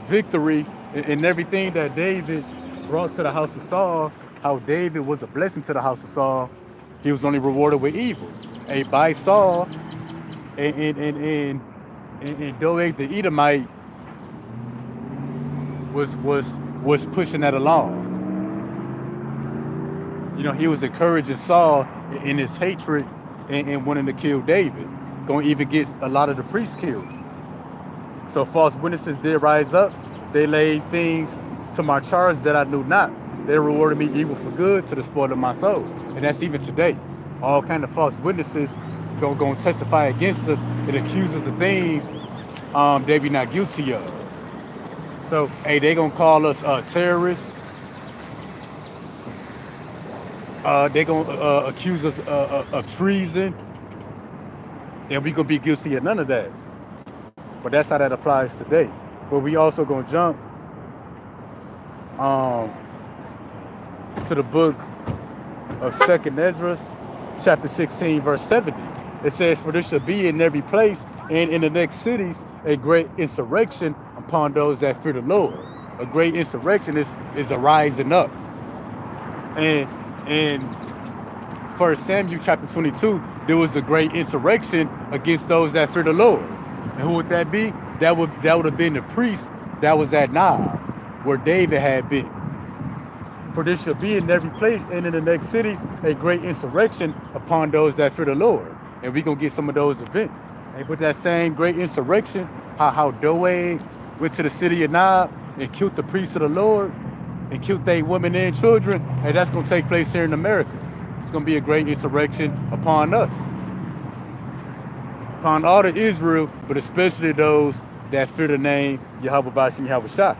victory and everything that David brought to the house of Saul, how David was a blessing to the house of Saul, he was only rewarded with evil. And by Saul and Doeg the Edomite was pushing that along. You know, he was encouraging Saul in his hatred and wanting to kill David. Going to even get a lot of the priests killed. So false witnesses did rise up. They laid things to my charge that I knew not. They rewarded me evil for good to the spoil of my soul. And that's even today. All kind of false witnesses going to testify against us and accuse us of things they be not guilty of. So, hey, they going to call us terrorists. They going to accuse us of treason. And we going to be guilty of none of that. But that's how that applies today. But we also going to jump to the book of 2nd Ezra, chapter 16, verse 70. It says, for there shall be in every place and in the next cities a great insurrection upon those that fear the Lord. A great insurrection is a rising up. And in 1 Samuel chapter 22, there was a great insurrection against those that fear the Lord. And who would that be? That would have been the priest that was at Nob, where David had been. For there shall be in every place and in the next cities a great insurrection upon those that fear the Lord. And we're going to get some of those events. And with that same great insurrection, how Doeg went to the city of Nob and killed the priests of the Lord and killed their women and children, and that's going to take place here in America. It's going to be a great insurrection upon us. Upon all of Israel, but especially those that fear the name Yahweh Bashim Yahweh Shah.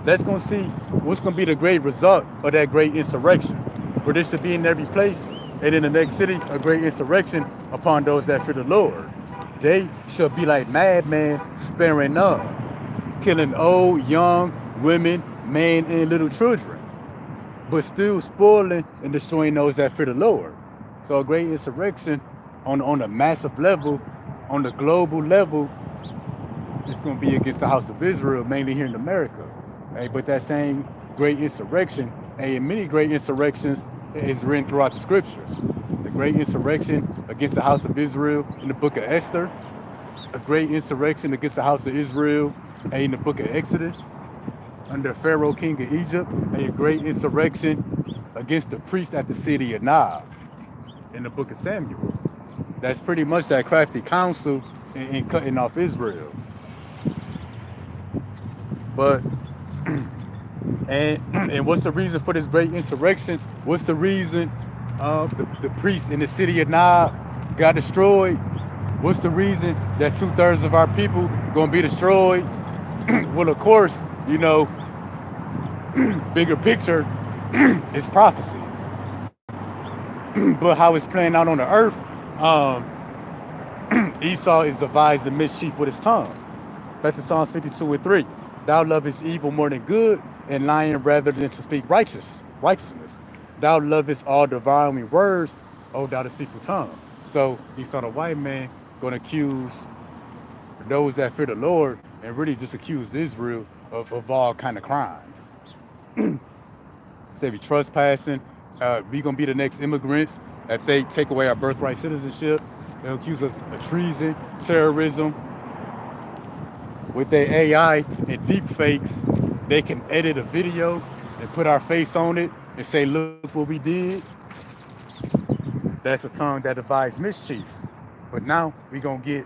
Let's go see what's going to be the great result of that great insurrection. For this to be in every place, and in the next city, a great insurrection upon those that fear the Lord. They shall be like madmen, sparing none, killing old, young, women, men, and little children, but still spoiling and destroying those that fear the Lord. So a great insurrection on a massive level, on the global level, it's going to be against the house of Israel, mainly here in America. Hey, but that same great insurrection, and many great insurrections, is written throughout the scriptures. The great insurrection against the house of Israel in the book of Esther, a great insurrection against the house of Israel in the book of Exodus, under Pharaoh, king of Egypt, a great insurrection against the priests at the city of Nob in the book of Samuel. That's pretty much that crafty counsel in cutting off Israel. But and what's the reason for this great insurrection? What's the reason the priests in the city of Nob got destroyed? What's the reason that 2/3 of our people gonna be destroyed? Well, of course, you know, bigger picture is prophecy. But how it's playing out on the earth, Esau is devised the mischief with his tongue. Back to Psalms 52:3. Thou lovest evil more than good, and lying rather than to speak righteousness. Thou lovest all devouring words, O thou deceitful tongue. So Esau the white man gonna accuse those that fear the Lord and really just accuse Israel of all kind of crimes. Say we trespassing, we gonna be the next immigrants. If they take away our birthright citizenship, they'll accuse us of treason, terrorism. With their AI and deep fakes, they can edit a video and put our face on it and say, look what we did. That's a tongue that devises mischief. But now we gonna get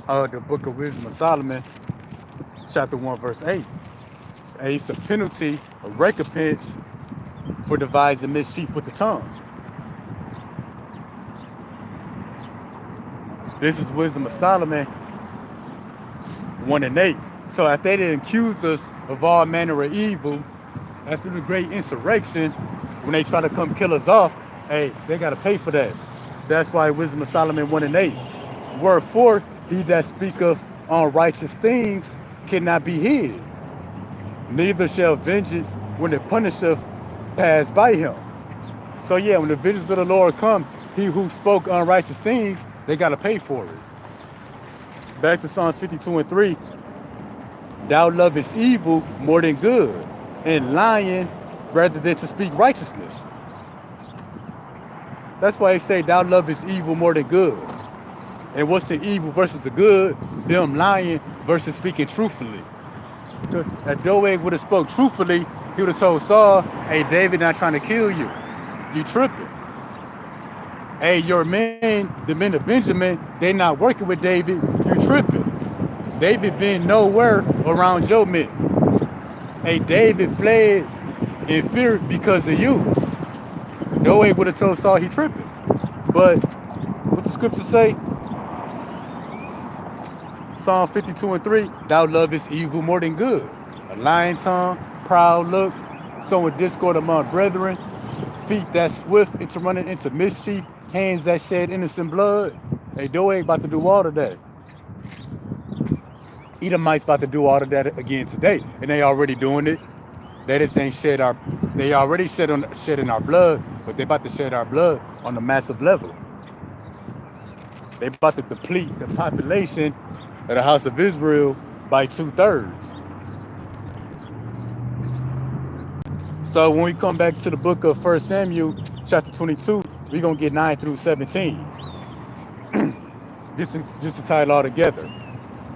the book of Wisdom of Solomon, chapter 1, verse 8. It's a penalty, a recompense for devising mischief with the tongue. This is Wisdom of Solomon 1 and 8. So if they didn't accuse us of all manner of evil, after the great insurrection, when they try to come kill us off, hey, they got to pay for that. That's why Wisdom of Solomon 1 and 8. Wherefore, he that speaketh unrighteous things cannot be hid. Neither shall vengeance, when it punisheth, pass by him. So yeah, when the vengeance of the Lord come, he who spoke unrighteous things, they got to pay for it. Back to Psalms 52:3. Thou lovest evil more than good, and lying rather than to speak righteousness. That's why they say thou lovest evil more than good. And what's the evil versus the good? Them lying versus speaking truthfully. Because if Doeg would have spoke truthfully, He would have told Saul, hey, David not trying to kill you. You tripping. Hey, your men, the men of Benjamin, they not working with David. You tripping. David been nowhere around your men. Hey, David fled in fear because of you. No way would have told Saul he tripping. But what the scriptures say? Psalm 52:3, thou lovest evil more than good. A lying tongue, proud look, sowing discord among brethren, feet that swift into running into mischief, hands that shed innocent blood. Hey, Doeg about to do all of that. Edomites about to do all of that again today, and they already doing it. They just ain't they already shedding our blood, but they about to shed our blood on a massive level. They about to deplete the population of the house of Israel by 2/3. So when we come back to the book of 1 Samuel, chapter 22, we're going to get 9 through 17. Just to tie it all together.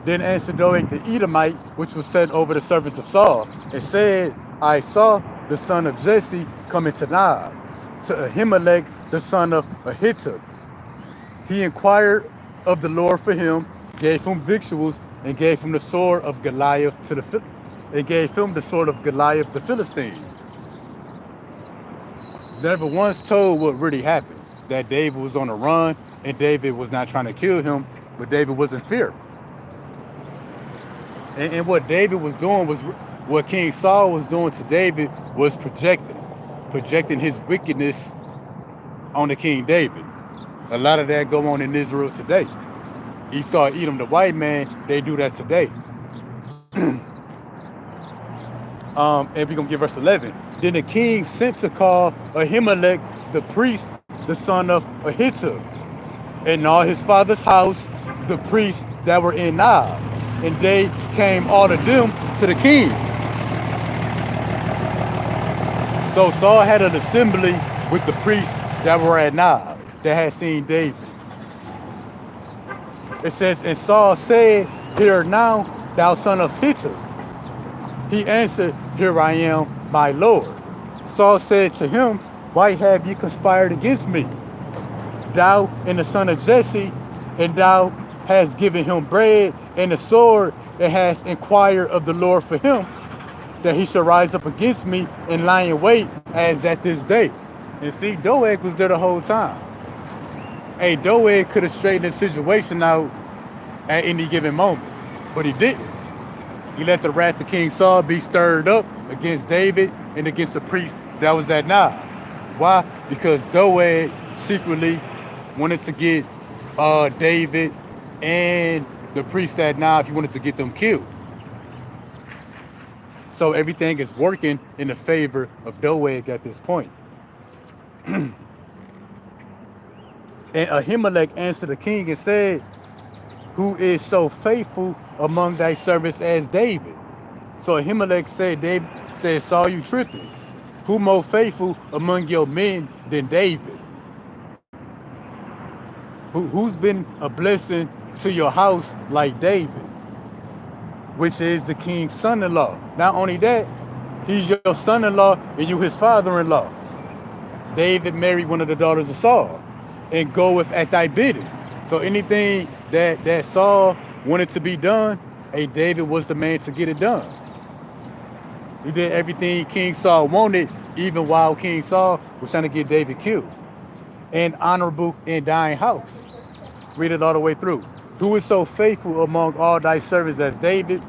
Then answered Doeg the Edomite, which was set over the service of Saul, and said, I saw the son of Jesse coming to Nob, to Ahimelech, the son of Ahitub. He inquired of the Lord for him, gave him victuals, and gave him the sword of Goliath the Philistine. Never once told what really happened, that David was on a run and David was not trying to kill him, but David was in fear. And what David was doing was, what King Saul was doing to David was projecting his wickedness on the King David. A lot of that go on in Israel today. Esau, Edom, the white man, they do that today. And we're going to get verse 11. Then the king sent to call Ahimelech, the priest, the son of Ahitub, and all his father's house, the priests that were in Nob. And they came all of them to the king. So Saul had an assembly with the priests that were at Nob, that had seen David. It says, and Saul said, hear now, thou son of Hittim. He answered, here I am, my lord. Saul said to him, why have you conspired against me? Thou and the son of Jesse, and thou hast given him bread and a sword, and hast inquired of the Lord for him, that he shall rise up against me and lie in wait as at this day. And see, Doeg was there the whole time. Hey, Doeg could have straightened the situation out at any given moment, but he didn't. He let the wrath of King Saul be stirred up against David and against the priest that was at Nob. Why? Because Doeg secretly wanted to get David and the priest at Nob, he wanted to get them killed. So everything is working in the favor of Doeg at this point. And Ahimelech answered the king and said, who is so faithful among thy servants as David? So Ahimelech said, Saul, you tripping. Who more faithful among your men than David? Who's been a blessing to your house like David, which is the king's son-in-law? Not only that, he's your son-in-law and you his father-in-law. David married one of the daughters of Saul and goeth at thy bidding. So anything that Saul wanted to be done, hey, David was the man to get it done. He did everything King Saul wanted, even while King Saul was trying to get David killed. An honorable and dying house. Read it all the way through. Who is so faithful among all thy servants as David,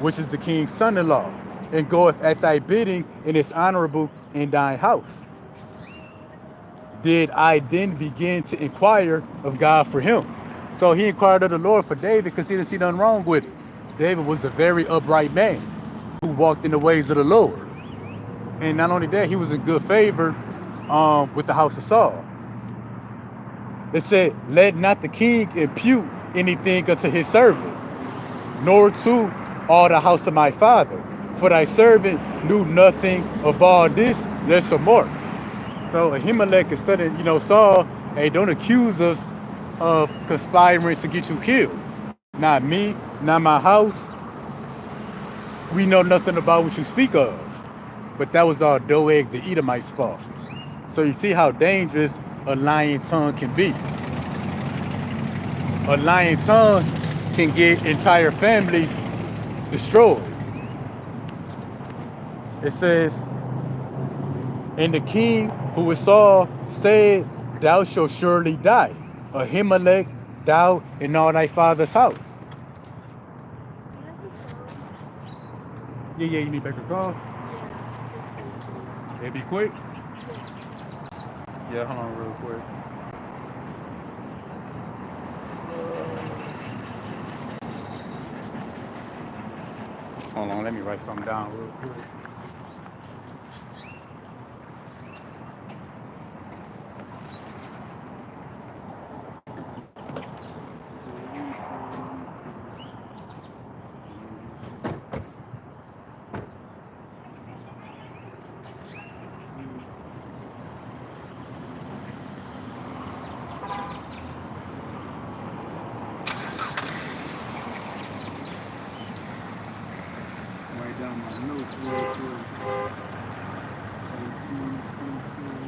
which is the king's son-in-law, and goeth at thy bidding in his honorable and dying house? Did I then begin to inquire of God for him? So he inquired of the Lord for David because he didn't see nothing wrong with it. David was a very upright man who walked in the ways of the Lord. And not only that, he was in good favor with the house of Saul. It said, let not the king impute anything unto his servant, nor to all the house of my father. For thy servant knew nothing of all this, less or more. So Ahimelech is telling, Saul, hey, don't accuse us of conspiring to get you killed. Not me, not my house. We know nothing about what you speak of. but that was all Doeg the Edomite's fault. So you see how dangerous a lying tongue can be. A lying tongue can get entire families destroyed. It says, and the king who was Saul said, thou shalt surely die. Ahimelech, thou and all thy father's house. Yeah, you need back a call? It'd be quick? Yeah, hold on real quick. Hold on, let me write something down real quick. Write down my notes real quick. 18, 22.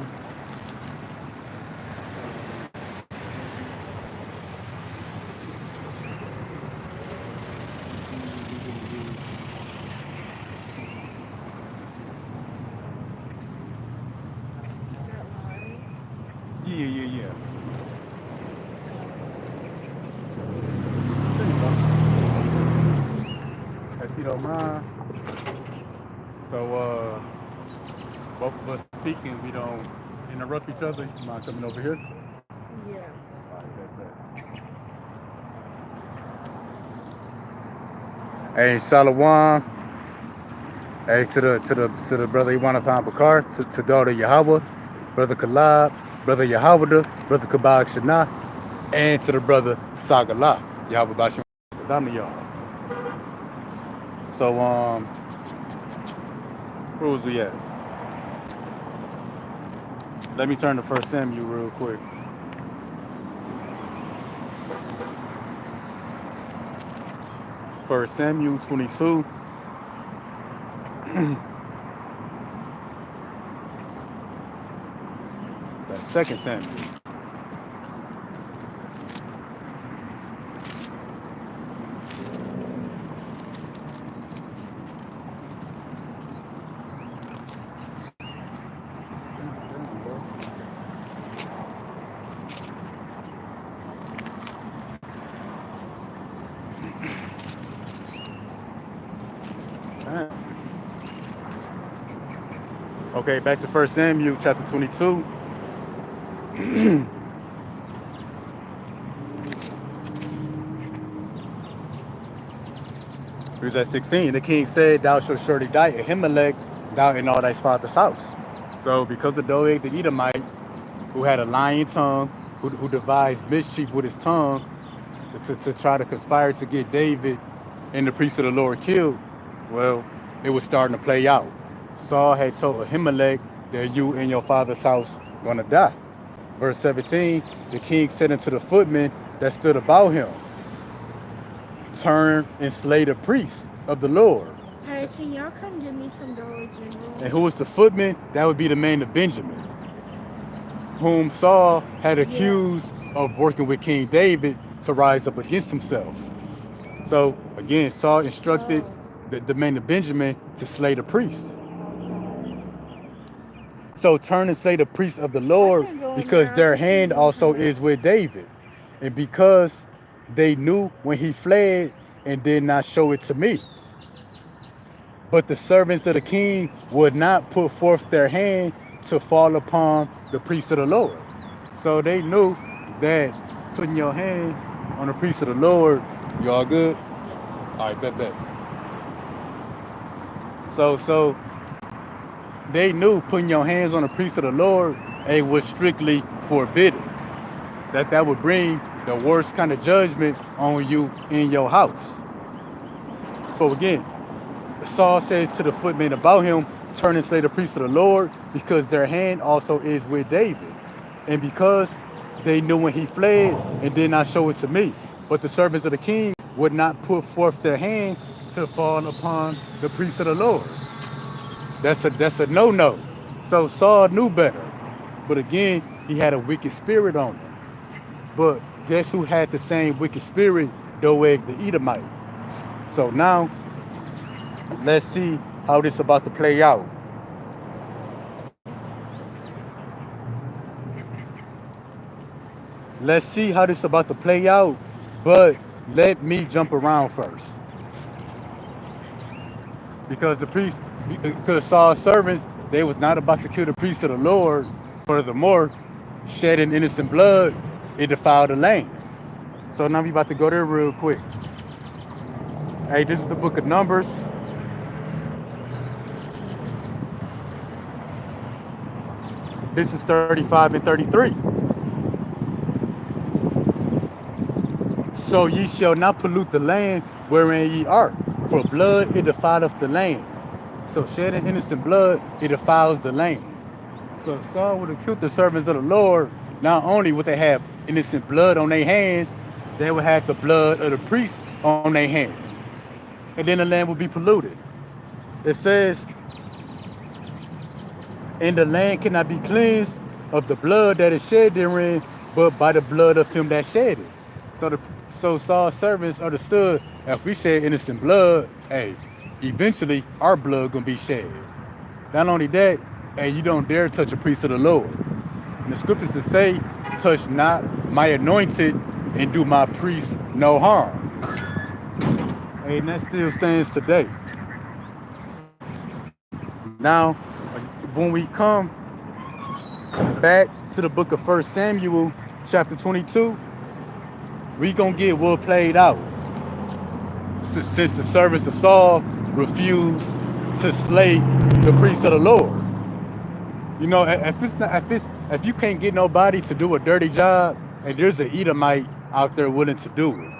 Yeah. If you don't mind. So, both of us speaking, we don't interrupt each other. You mind coming over here? Yeah. All right, Hey, Shalom. Hey, to the brother Iwanathan Bakar, to daughter Yahweh, brother Kalab, brother Yahweh, brother Kabag Shana, and to the brother Sagalah, Yahweh Bashim y'all. So, where was we at? Let me turn to 1 Samuel real quick. First Samuel 22. That's 2 Samuel. Okay, back to 1 Samuel chapter 22. Here's at 16. The king said, thou shalt surely die, Ahimelech, thou and all thy father's house. So because of Doeg the Edomite, who had a lying tongue, who devised mischief with his tongue to try to conspire to get David and the priests of the Lord killed, well, it was starting to play out. Saul had told Ahimelech that you and your father's house gonna die. Verse 17, the king said unto the footmen that stood about him, turn and slay the priests of the Lord. Hey, can y'all come get me some Dollar General? And who was the footman? That would be the man of Benjamin, whom Saul had accused of working with King David to rise up against himself. So again, Saul instructed the man of Benjamin to slay the priests. So turn and slay the priests of the Lord, because their hand also is with David. And because they knew when he fled and did not show it to me. But the servants of the king would not put forth their hand to fall upon the priests of the Lord. So they knew that putting your hand on the priests of the Lord, you all good? All right, bet. So they knew putting your hands on the priest of the Lord, it was strictly forbidden. That would bring the worst kind of judgment on you in your house. So again, Saul said to the footmen about him, turn and slay the priests of the Lord, because their hand also is with David. And because they knew when he fled and did not show it to me. But the servants of the king would not put forth their hand to fall upon the priests of the Lord. That's a no-no. So Saul knew better. But again, he had a wicked spirit on him. But guess who had the same wicked spirit? Doeg the Edomite. So now, let's see how this about to play out. Let's see how this about to play out, but let me jump around first. Because because Saul's servants, they was not about to kill the priest of the Lord. Furthermore, shedding innocent blood, it defiled the land. So now we about to go there real quick. Hey, this is the book of Numbers. This is 35 and 33. So ye shall not pollute the land wherein ye are, for blood it defileth the land. So shedding innocent blood, it defiles the land. So if Saul would have killed the servants of the Lord, not only would they have innocent blood on their hands, they would have the blood of the priests on their hands. And then the land would be polluted. It says, and the land cannot be cleansed of the blood that is shed therein, but by the blood of him that shed it. So Saul's servants understood, if we shed innocent blood, hey, eventually our blood gonna be shed. Not only that, hey, you don't dare touch a priest of the Lord. And the scriptures that say, touch not my anointed and do my priest no harm. Hey, and that still stands today. Now, when we come back to the book of 1 Samuel, chapter 22, we gonna get what played out. Since the servants of Saul refused to slay the priest of the Lord. You know, if you can't get nobody to do a dirty job, and there's an Edomite out there willing to do it.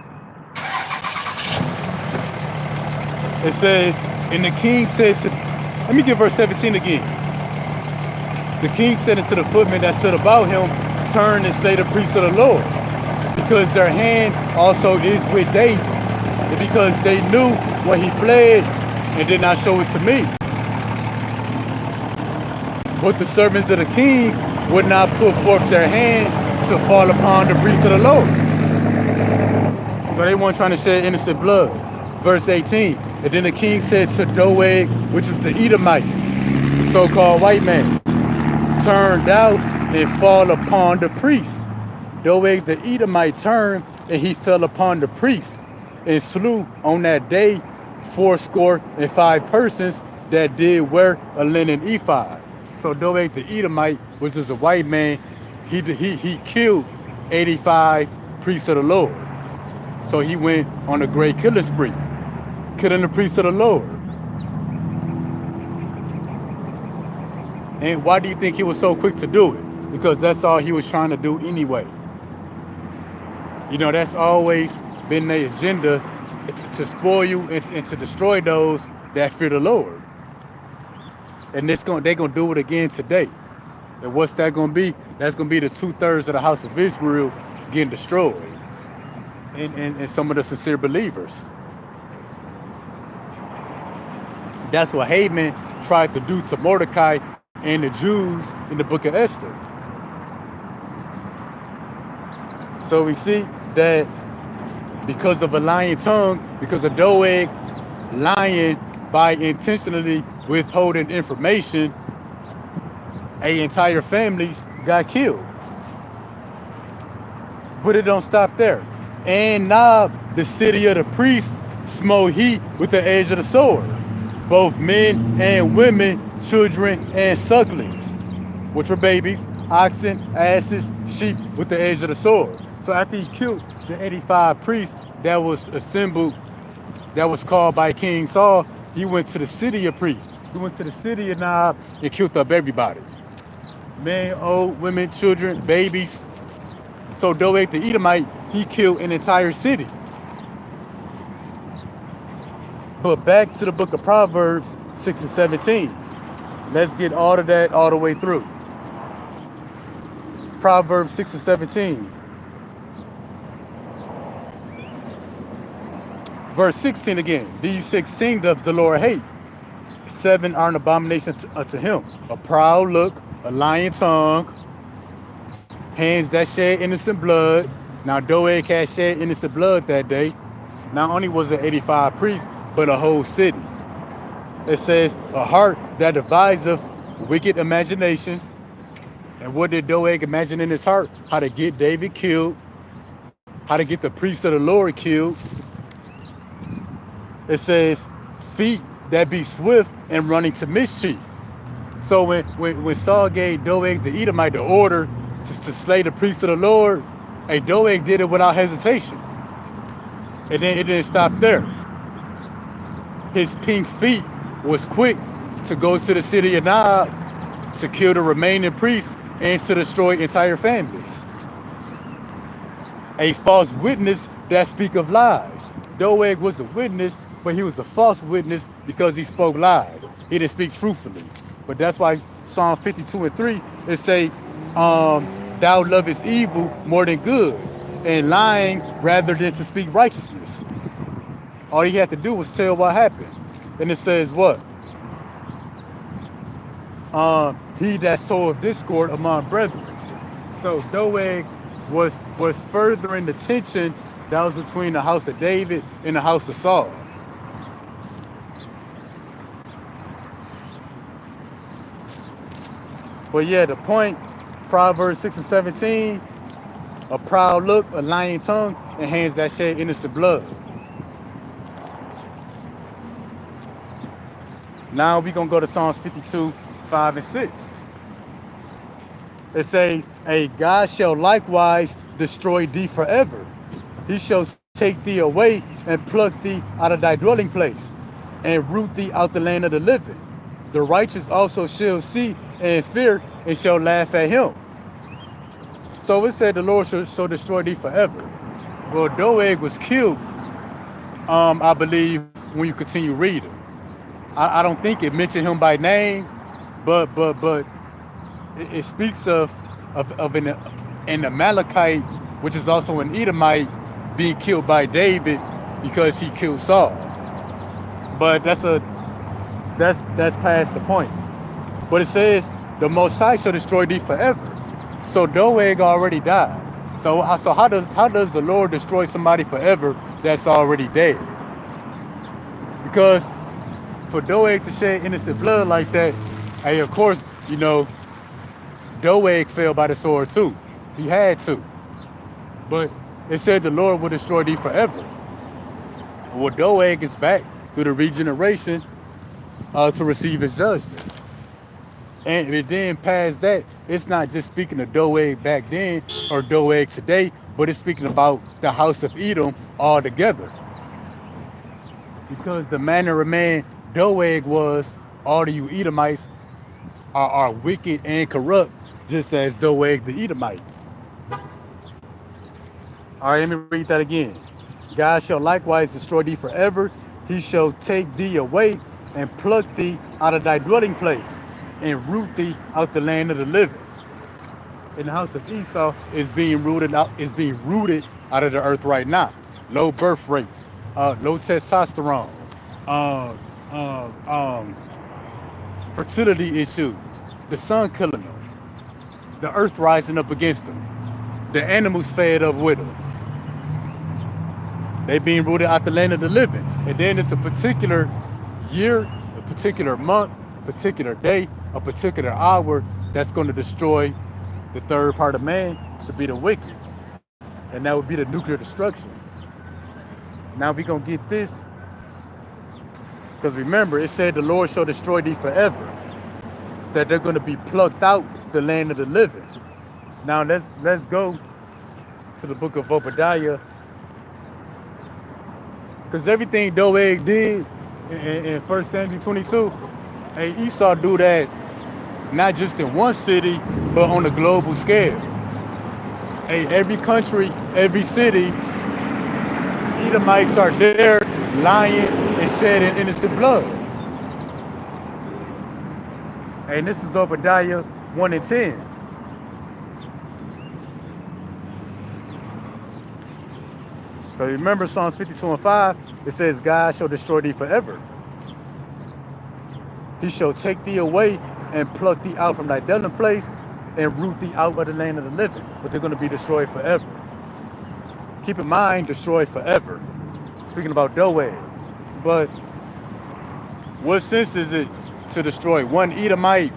It says, and the king said to, let me get verse 17 again. The king said unto the footmen that stood about him, turn and slay the priests of the Lord, because their hand also is with David, and because they knew when he fled and did not show it to me. But the servants of the king would not put forth their hand to fall upon the priests of the Lord. So they weren't trying to shed innocent blood. Verse 18, and then the king said to Doeg, which is the Edomite, the so-called white man, turned out and fall upon the priests. Doeg the Edomite turned, and he fell upon the priests, and slew on that day 75 persons that did wear a linen ephod. So Doeg the Edomite, which is a white man, he killed 85 priests of the Lord. So he went on a great killing spree, killing the priests of the Lord. And why do you think he was so quick to do it? Because that's all he was trying to do anyway. You know, that's always been their agenda, to spoil you and to destroy those that fear the Lord. And they're gonna do it again today. And what's that gonna be? That's gonna be the 2/3 of the house of Israel getting destroyed. And some of the sincere believers. That's what Haman tried to do to Mordecai and the Jews in the book of Esther. So we see that because of a lying tongue, because of Doeg lying by intentionally withholding information, entire families got killed. But it don't stop there. And Nob, the city of the priests, smote he with the edge of the sword, both men and women, children and sucklings, which were babies, oxen, asses, sheep, with the edge of the sword. So after he killed the 85 priests that was assembled, that was called by King Saul, he went to the city of priests. He went to the city of Nob and killed up everybody. Men, old, women, children, babies. So Doeg the Edomite, he killed an entire city. But back to the book of Proverbs 6 and 17. Let's get all of that all the way through. Proverbs 6 and 17. Verse 16 again. These 16 does the Lord hate. 7 are an abomination unto him. A proud look, a lying tongue, hands that shed innocent blood. Now Doeg had shed innocent blood that day. Not only was it 85 priests, but a whole city. It says, a heart that deviseth wicked imaginations. And what did Doeg imagine in his heart? How to get David killed, how to get the priests of the Lord killed. It says, feet that be swift and running to mischief. So when Saul gave Doeg the Edomite the order to slay the priests of the Lord, Doeg did it without hesitation. And then it didn't stop there. His pink feet was quick to go to the city of Nob to kill the remaining priests and to destroy entire families. A false witness that speak of lies. Doeg was a witness, but he was a false witness because he spoke lies. He didn't speak truthfully. But that's why Psalm 52:3, it say, thou lovest evil more than good, and lying rather than to speak righteousness. All he had to do was tell what happened. And it says what? He that soweth discord among brethren. So Doeg was furthering the tension that was between the house of David and the house of Saul. But yeah, the point, Proverbs 6:17, a proud look, a lying tongue, and hands that shed innocent blood. Now we're going to go to Psalms 52:5-6. It says, a God shall likewise destroy thee forever. He shall take thee away and pluck thee out of thy dwelling place, and root thee out the land of the living. The righteous also shall see and fear, and shall laugh at him. So it said the Lord shall destroy thee forever. Well, Doeg was killed, I believe, when you continue reading. I don't think it mentioned him by name, but it speaks of an Amalekite, which is also an Edomite, being killed by David because he killed Saul. But that's past the point. But it says the Most High shall destroy thee forever. So Doeg already died. So how does the Lord destroy somebody forever that's already dead? Because for Doeg to shed innocent blood like that, hey, of course, you know, Doeg fell by the sword too. He had to. But it said the Lord will destroy thee forever. Well, Doeg is back through the regeneration to receive his judgment. And then past that, it's not just speaking of Doeg back then or Doeg today, but it's speaking about the house of Edom altogether. Because the manner of man Doeg was, all of you Edomites are wicked and corrupt, just as Doeg the Edomite. All right, let me read that again. God shall likewise destroy thee forever. He shall take thee away and pluck thee out of thy dwelling place, and root thee out the land of the living. And the house of Esau is being rooted out of the earth right now. Low birth rates, low testosterone, fertility issues, the sun killing them, the earth rising up against them, the animals fed up with them. They being rooted out the land of the living. And then it's a particular year, a particular month, particular day, a particular hour that's going to destroy the third part of man, to be the wicked. And that would be the nuclear destruction. Now we're going to get this, because remember, it said the Lord shall destroy thee forever, that they're going to be plucked out the land of the living. Now let's go to the book of Obadiah, because everything Doeg did in 1 Samuel 22, hey, Esau do that not just in one city, but on a global scale. Hey, every country, every city, Edomites are there lying and shedding innocent blood. And this is Obadiah 1:10. So remember Psalms 52:5, it says, God shall destroy thee forever. He shall take thee away and pluck thee out from thy dwelling place and root thee out of the land of the living. But they're going to be destroyed forever. Keep in mind, destroyed forever. Speaking about Doeg. But what sense is it to destroy one Edomite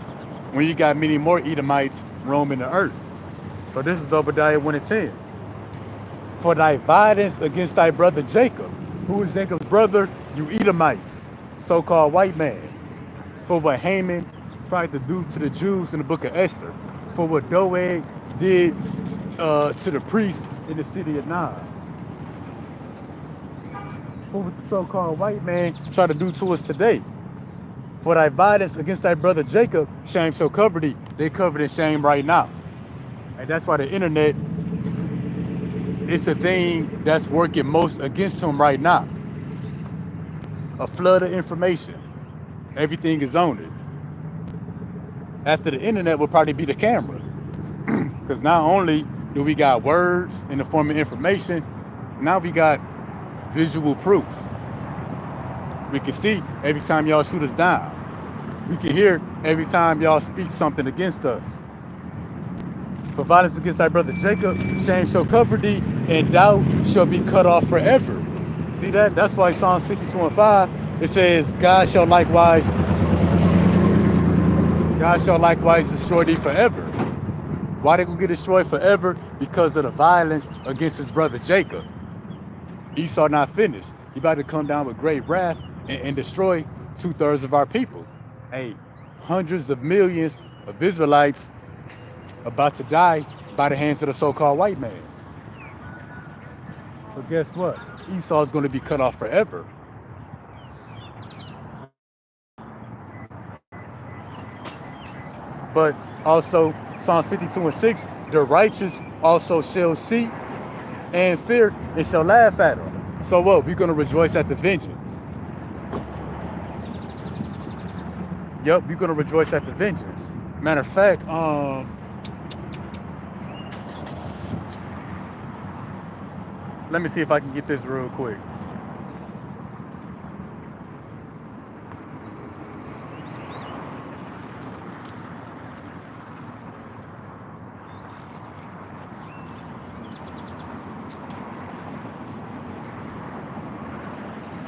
when you got many more Edomites roaming the earth? So this is Obadiah 1 and 10. For thy violence against thy brother Jacob. Who is Jacob's brother? You Edomites, so-called white man. For what Haman tried to do to the Jews in the book of Esther. For what Doeg did to the priests in the city of Nob. For what the so-called white man tried to do to us today. For thy violence against thy brother Jacob, shame shall cover thee. They covered in shame right now. And that's why the internet is the thing that's working most against him right now. A flood of information. Everything is on it. After the internet will probably be the camera. Because not only do we got words in the form of information, now we got visual proof. We can see every time y'all shoot us down. We can hear every time y'all speak something against us. For violence against thy brother Jacob, shame shall cover thee, and thou shalt be cut off forever. See that? That's why Psalms 52 and 5, it says, God shall likewise destroy thee forever. Why they gonna get destroyed forever? Because of the violence against his brother Jacob. Esau not finished. He about to come down with great wrath and destroy 2/3 of our people. Hey, hundreds of millions of Israelites about to die by the hands of the so-called white man. But guess what? Esau is going to be cut off forever. But also, Psalms 52 and 6, the righteous also shall see and fear and shall laugh at them. So what? We're going to rejoice at the vengeance. Yep, we're going to rejoice at the vengeance. Matter of fact, let me see if I can get this real quick.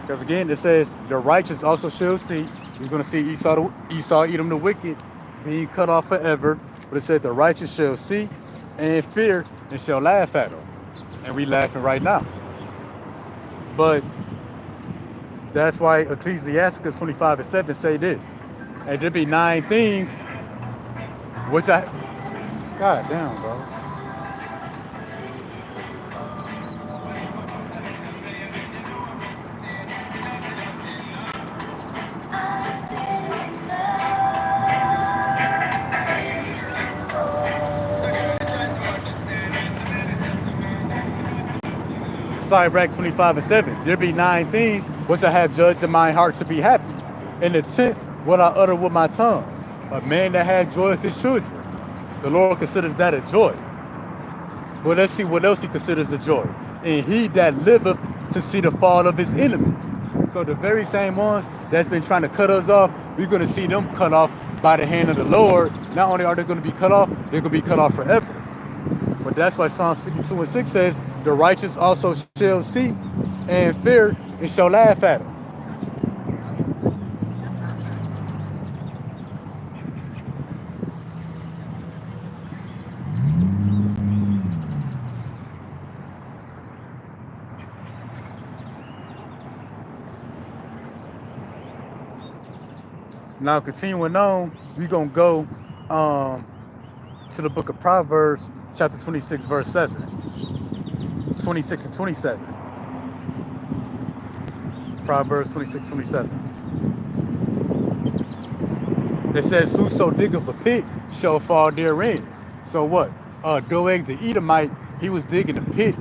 Because again, it says, the righteous also shall see. You're going to see Esau, Edom the wicked, being cut off forever. But it said, the righteous shall see and fear and shall laugh at them. And we laughing right now. But that's why Ecclesiasticus 25 and 7 say this. And there be 9 things which I... God damn, bro. Sirach 25 and 7. There be 9 things which I have judged in my heart to be happy. And the 10th, what I utter with my tongue. A man that had joy of his children. The Lord considers that a joy. But let's see what else he considers a joy. And he that liveth to see the fall of his enemy. So the very same ones that's been trying to cut us off, we're going to see them cut off by the hand of the Lord. Not only are they going to be cut off, they're going to be cut off forever. But that's why Psalms 52 and 6 says, the righteous also shall see and fear and shall laugh at them. Now continuing on, we're going to go to the book of Proverbs, chapter 26, verse 7. 26 and 27. Proverbs 26, 27. It says, whoso diggeth a pit shall fall therein. So what? Doeg the Edomite, he was digging a pit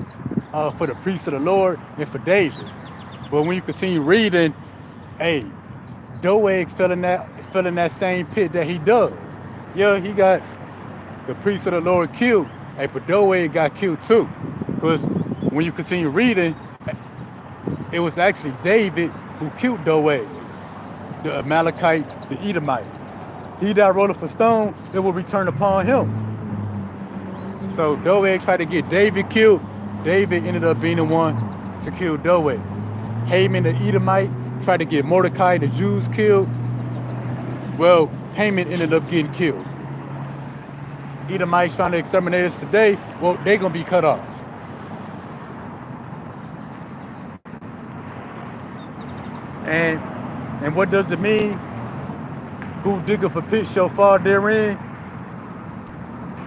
for the priests of the Lord and for David. But when you continue reading, hey, Doeg fell in that same pit that he dug. Yeah, he got the priests of the Lord killed. Hey, but Doeg got killed too. Because when you continue reading, it was actually David who killed Doeg. the Amalekite, the Edomite. He that rolleth a stone, it will return upon him. So Doeg tried to get David killed. David ended up being the one to kill Doeg. Haman the Edomite tried to get Mordecai the Jews killed. Well, Haman ended up getting killed. Edomites trying to exterminate us today, well, they're going to be cut off. And what does it mean? Who diggeth a pit shall fall therein?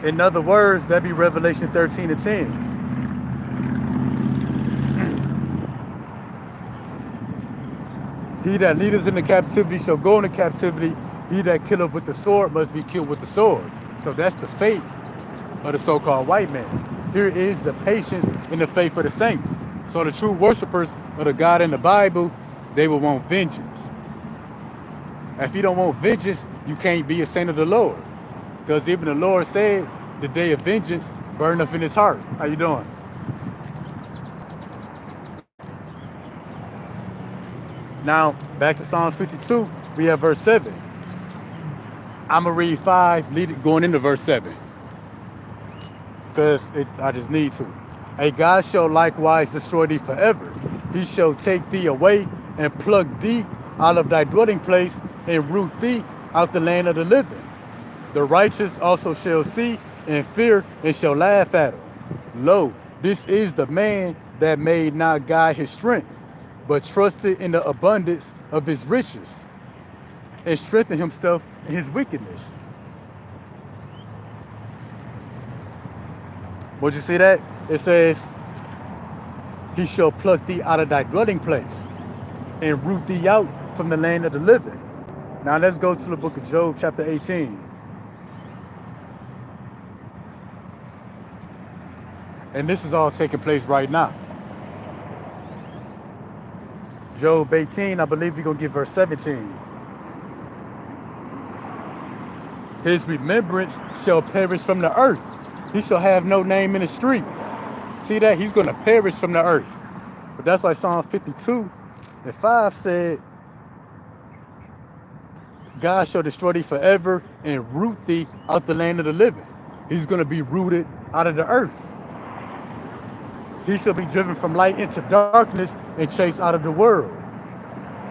In other words, that'd be Revelation 13:10. He that leadeth into captivity shall go into captivity. He that killeth with the sword must be killed with the sword. So that's the fate of the so-called white man. Here is the patience and the faith of the saints. So the true worshipers of the God in the Bible, they will want vengeance. If you don't want vengeance, you can't be a saint of the Lord. Because even the Lord said, the day of vengeance burneth in his heart. How you doing? Now, back to Psalms 52, we have verse 7. I'm going to read 5, going into verse 7. Because I just need to. A God shall likewise destroy thee forever. He shall take thee away and pluck thee out of thy dwelling place and root thee out the land of the living. The righteous also shall see and fear and shall laugh at him. Lo, this is the man that made not God his strength, but trusted in the abundance of his riches and strengthened himself in his wickedness. Would you see that? It says, he shall pluck thee out of thy dwelling place and root thee out from the land of the living. Now let's go to the book of Job, chapter 18. And this is all taking place right now. Job 18, I believe we're going to get verse 17. His remembrance shall perish from the earth. He shall have no name in the street. See that? He's going to perish from the earth. But that's why Psalm 52:5 said, God shall destroy thee forever and root thee out the land of the living. He's going to be rooted out of the earth. He shall be driven from light into darkness and chased out of the world.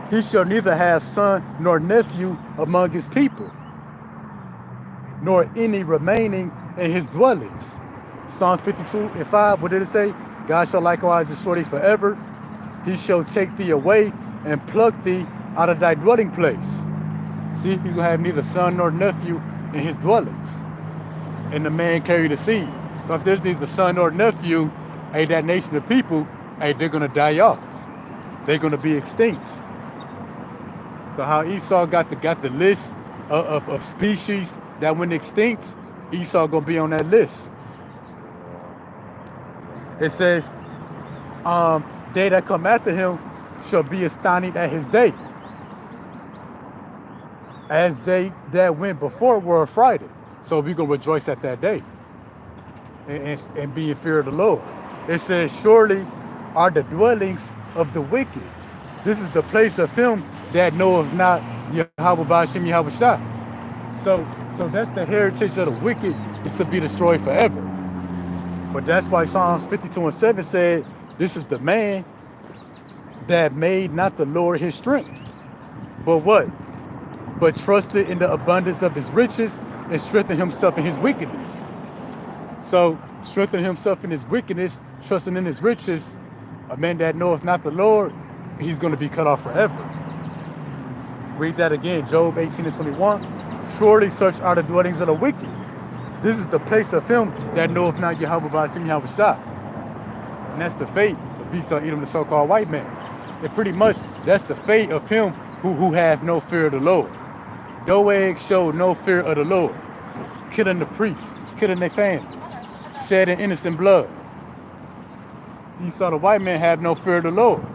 He shall neither have son nor nephew among his people, nor any remaining in his dwellings. Psalms 52:5, what did it say? God shall likewise destroy thee forever. He shall take thee away and pluck thee out of thy dwelling place. See, he's going to have neither son nor nephew in his dwellings. And the man carry the seed. So if there's neither son nor nephew, hey, that nation of people, hey, they're going to die off. They're going to be extinct. So how Esau got the list of species that went extinct, Esau going to be on that list. It says, they that come after him shall be astonished at his day, as they that went before were affrighted. So we're going to rejoice at that day and be in fear of the Lord. It says, surely are the dwellings of the wicked. This is the place of him that knoweth not Yahweh Ba'ashem Yahweh Shah. So that's the heritage of the wicked, is to be destroyed forever. But that's why Psalms 52:7 said, this is the man that made not the Lord his strength. But what? But trusted in the abundance of his riches and strengthened himself in his wickedness. So strengthening himself in his wickedness, trusting in his riches, a man that knoweth not the Lord, he's going to be cut off forever. Read that again, Job 18:21. Surely such are the dwellings of the wicked. This is the place of him that knoweth not Yahweh Ba'ashem Yahweh Shah. And that's the fate of Esau Edom, the so-called white man. And pretty much that's the fate of him who have no fear of the Lord. Doeg showed no fear of the Lord, killing the priests, killing their families, shedding innocent blood. Esau the white man have no fear of the Lord.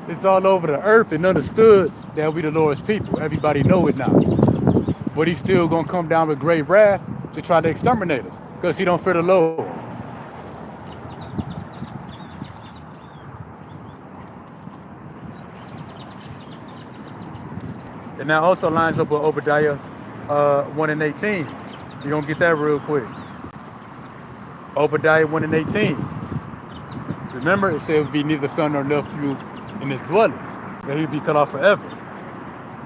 It's all over the earth and understood that we the Lord's people. Everybody know it now. But he's still going to come down with great wrath to try to exterminate us because he don't fear the Lord. And that also lines up with Obadiah 1 and 18. You're going to get that real quick. Obadiah 1 and 18. Remember, it said it would be neither son nor nephew in his dwellings, that he would be cut off forever.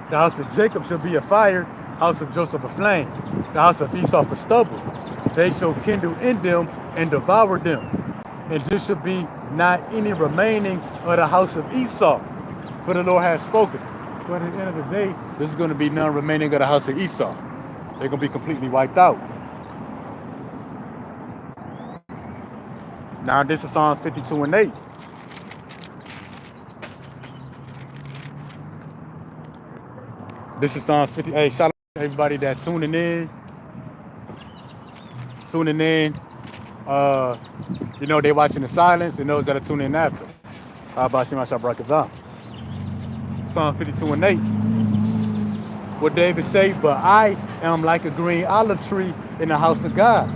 The house of Jacob shall be a fire, house of Joseph a flame, the house of Esau for stubble. They shall kindle in them and devour them. And there shall be not any remaining of the house of Esau, for the Lord has spoken. But at the end of the day, there's going to be none remaining of the house of Esau. They're going to be completely wiped out. Now this is Psalms 52 and 8. This is Psalms 50. Hey, shout out to everybody that's tuning in. You know, they watching the silence, and those that are tuning in after. Psalm 52 and 8. What David say, but I am like a green olive tree in the house of God.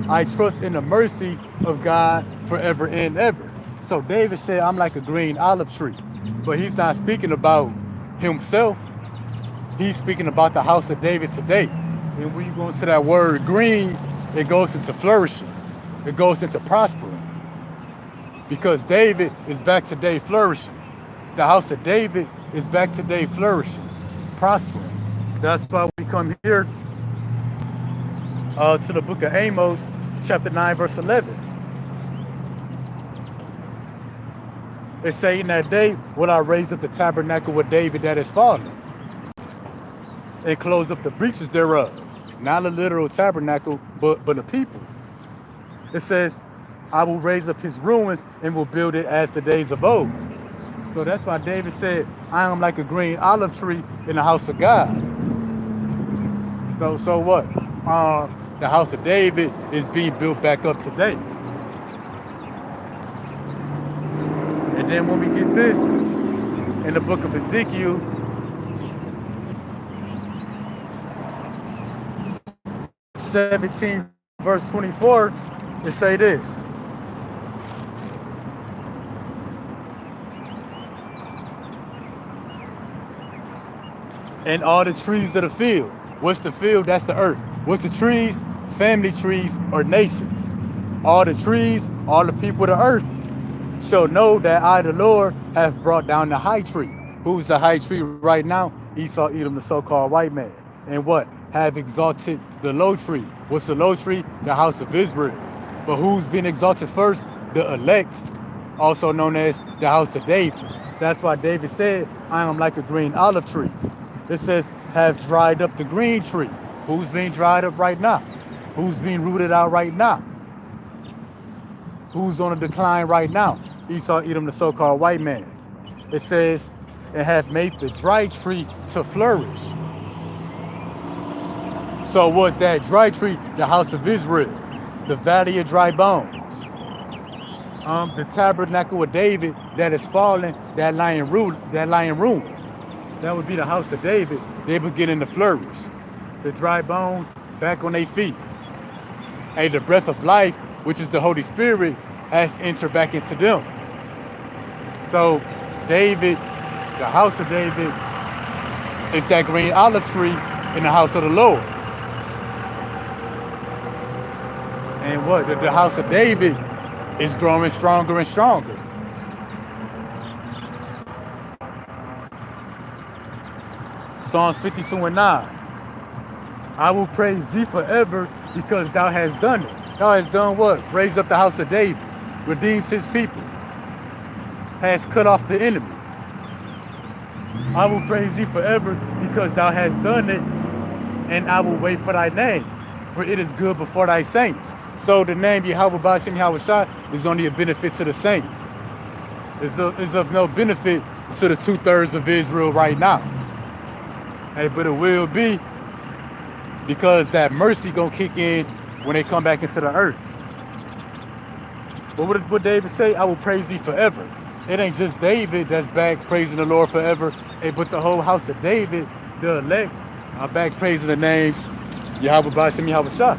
I trust in the mercy of God forever and ever. So David said, I'm like a green olive tree. But he's not speaking about himself. He's speaking about the house of David today. And when you go into that word green, it goes into flourishing. It goes into prospering. Because David is back today flourishing. The house of David is back today flourishing, prospering. That's why we come here to the book of Amos, chapter 9, verse 11. It's saying that day will I raise up the tabernacle with David that is fallen, and close up the breaches thereof. Not a literal tabernacle, but the people. It says, I will raise up his ruins and will build it as the days of old. So that's why David said, I am like a green olive tree in the house of God. So what? The house of David is being built back up today. And then when we get this, in the book of Ezekiel, verse 24, it say this. And all the trees of the field. What's the field? That's the earth. What's the trees? Family trees or nations. All the trees, all the people of the earth shall know that I, the Lord, have brought down the high tree. Who's the high tree right now? Esau, Edom, the so-called white man. And what? Have exalted the low tree. What's the low tree? The house of Israel. But who's been exalted first? The elect, also known as the house of David. That's why David said, I am like a green olive tree. It says, have dried up the green tree. Who's being dried up right now? Who's being rooted out right now? Who's on a decline right now? Esau, Edom, the so-called white man. It says, and have made the dry tree to flourish. So what? That dry tree, the house of Israel, the valley of dry bones, the tabernacle of David that is fallen, that lying ruins. That would be the house of David. They beginning to flourish. The dry bones back on their feet. Hey, the breath of life, which is the Holy Spirit, has entered back into them. So David, the house of David, is that green olive tree in the house of the Lord. And what? The house of David is growing stronger and stronger. Psalms 52 and 9. I will praise thee forever because thou hast done it. Thou hast done what? Raised up the house of David, redeemed his people, has cut off the enemy. I will praise thee forever because thou hast done it, and I will wait for thy name, for it is good before thy saints. So the name Yahweh B'Shem Yahweh Shai is only a benefit to the saints. It's of no benefit to the 2/3 of Israel right now. Hey, but it will be, because that mercy gonna kick in when they come back into the earth. But what did David say? I will praise thee forever. It ain't just David that's back praising the Lord forever, but the whole house of David, the elect, are back praising the names Yahweh B'Shem Yahweh Shai.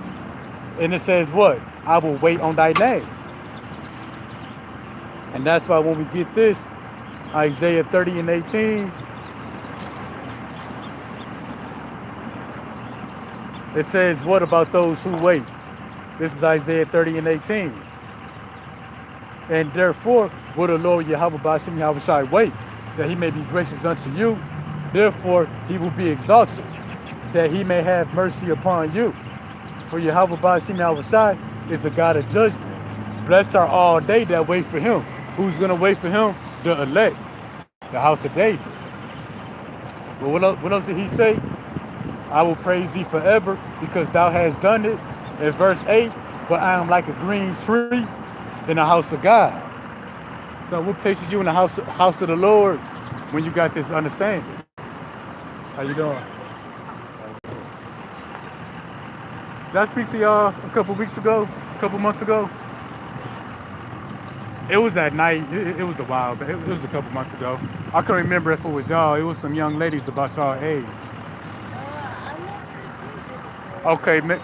And it says what? I will wait on thy name. And that's why when we get this, Isaiah 30 and 18, It says, what about those who wait? This is Isaiah 30 and 18. And therefore, will the Lord Yahweh Bashim Yahushai wait, that he may be gracious unto you. Therefore, he will be exalted, that he may have mercy upon you. For Yahweh Bashim Yahushai is the God of judgment. Blessed are all they that wait for him. Who's going to wait for him? The elect, the house of David. Well, what else did he say? I will praise thee forever because thou hast done it. In verse 8, but I am like a green tree in the house of God. So what places you in the house of the Lord when you got this understanding? How you doing? Did I speak to y'all a couple weeks ago, a couple months ago? It was at night. It was a while, but it was a couple months ago. I can't remember if it was y'all. It was some young ladies about y'all age. I never seen you before. Okay, maybe.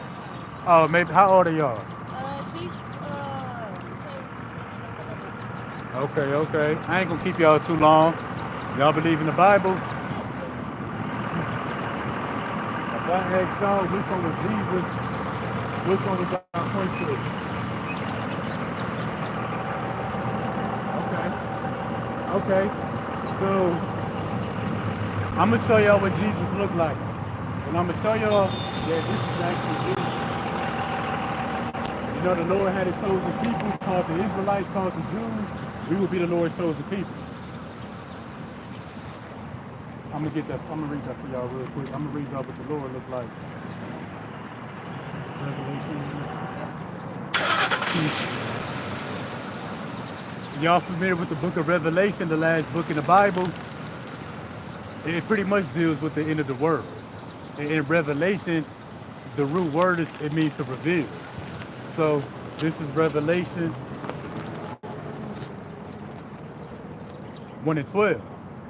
How old are y'all? She's Okay. I ain't gonna keep y'all too long. Y'all believe in the Bible? If I ask y'all which one was Jesus, which one would y'all point to? Okay. So I'm gonna show y'all what Jesus looked like, and I'm gonna show y'all that this is actually Jesus. You know, the Lord had his chosen people called the Israelites, called the Jews. We will be the Lord's chosen people. I'm gonna read that for y'all real quick. I'm gonna read y'all what the Lord looked like. Revelation. Y'all familiar with the book of Revelation, the last book in the Bible? It pretty much deals with the end of the world. In Revelation, the root word it means to reveal. So this is Revelation 1 and 12.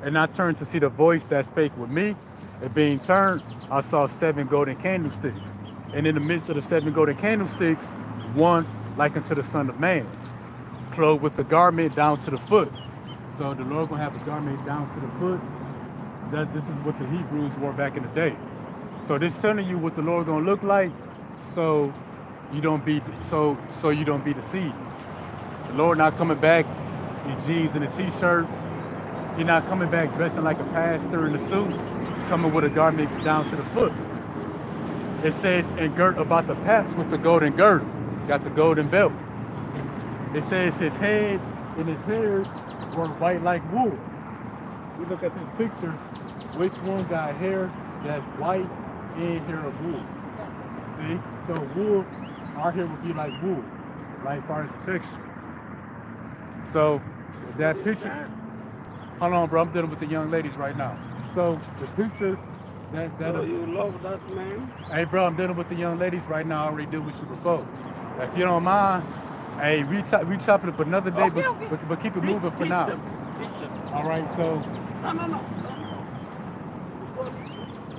And I turned to see the voice that spake with me. And being turned, I saw 7 golden candlesticks. And in the midst of the 7 golden candlesticks, one like unto the Son of Man, clothed with the garment down to the foot. So the Lord gonna have a garment down to the foot. This is what the Hebrews wore back in the day. So this telling you what the Lord gonna look like, so you don't be deceived. The Lord not coming back in jeans and a t-shirt. You're not coming back dressing like a pastor in a suit, coming with a garment down to the foot. It says, and girt about the paps with the golden girdle, got the golden belt. It says his heads and his hairs were white like wool. We look at this picture, which one got hair that's white and hair of wool? See? So wool, our hair would be like wool, like far as the texture. So that picture, hold on bro, I'm dealing with the young ladies right now. So the picture, So you love that man? hey bro, I'm dealing with the young ladies right now. I already did with you before. If you don't mind, hey, we chop it up another day, Okay. but keep it moving for now. Teach them. All right, so No.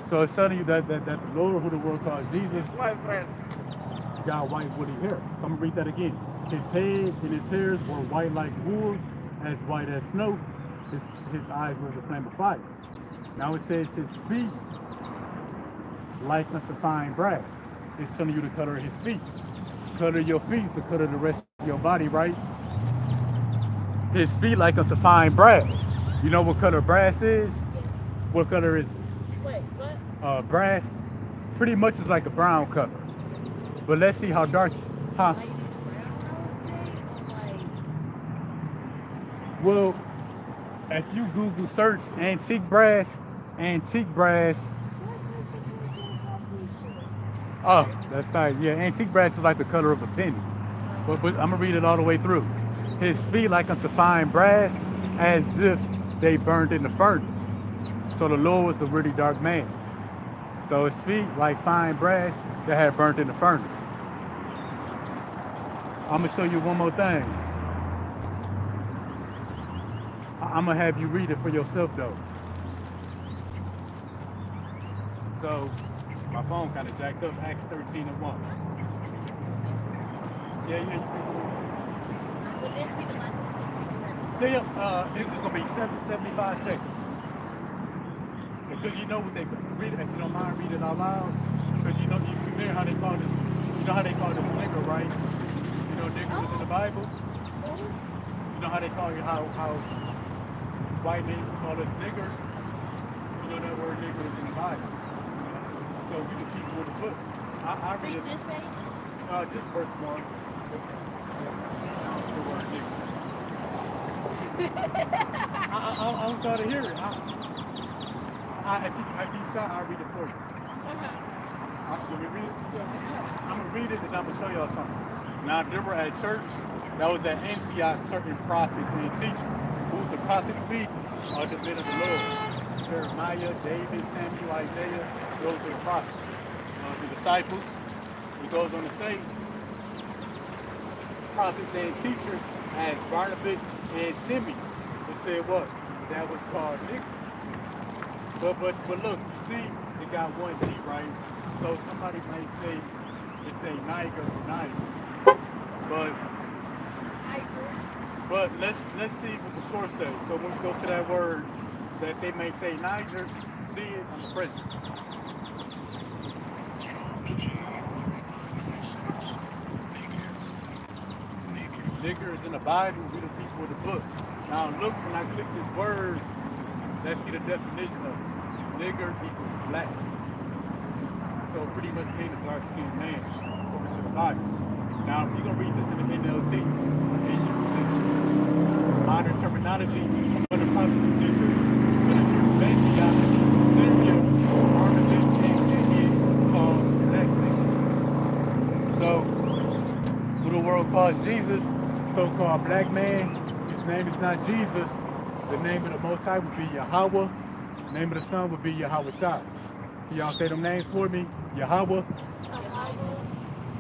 so it's telling you that the Lord who the world calls Jesus My friend. got white woolly hair. So I'm gonna read that again. His head and his hairs were white like wool, as white as snow. His eyes were the flame of fire. Now it says his feet like unto fine brass. It's telling you the color of his feet. Color your feet is the color of the rest of your body, right? His feet like unto fine brass. You know what color brass is? What color is it? Wait, what? Brass pretty much is like a brown color. But let's see how dark, huh? Light is brown, I would say, Well, if you Google search antique brass, oh, that's right. Yeah, antique brass is like the color of a penny. But I'm gonna read it all the way through. His feet like unto fine brass, as if they burned in the furnace. So the Lord was a really dark man. So his feet like fine brass that had burnt in the furnace. I'm gonna show you one more thing. I'm gonna have you read it for yourself though. So my phone kind of jacked up. Acts 13 and 1. Yeah. would this be the last one? It's gonna be 75 seconds. Because you know what they read it, if you don't mind, read it out loud. Because you know you how they call this? You know how they call this nigger, right? You know nigger is in the Bible. You know how they call you how white nations call us nigger. You know that word nigger is in the Bible. So we the people with the book. I read Read it. this page. Just verse 1. The word nigger. I'm trying to hear it. If you shot, I'll read it for you. Let me read it. I'm gonna read it and I'm gonna show y'all something. Now there were at church, that was at Antioch, certain prophets and teachers. Who the prophets be? Are the men of the Lord. Jeremiah, David, Samuel, Isaiah, those are the prophets. The disciples, it goes on to say, prophets and teachers as Barnabas and Simeon. It said what? That was called nigger. But look, you see, it got one G, right? So somebody might say, they say Niger or Niger. But let's see what the source says. So when we go to that word that they may say Niger, see it on the present. Nigger is in the Bible, we the people of the book. Now look, when I click this word, let's see the definition of it. Nigger equals black. So pretty much mean a dark-skinned man, according to the Bible. Now we're gonna read this in the NLT. It uses modern terminology for the prophets and teachers, for the church of Antioch, Syria, Barnabas, and Simeon called black men. So who the world calls Jesus, so-called black man, his name is not Jesus. The name of the Most High would be Yahweh. The name of the Son would be Yahweh Shai. Can y'all say them names for me? Yahweh.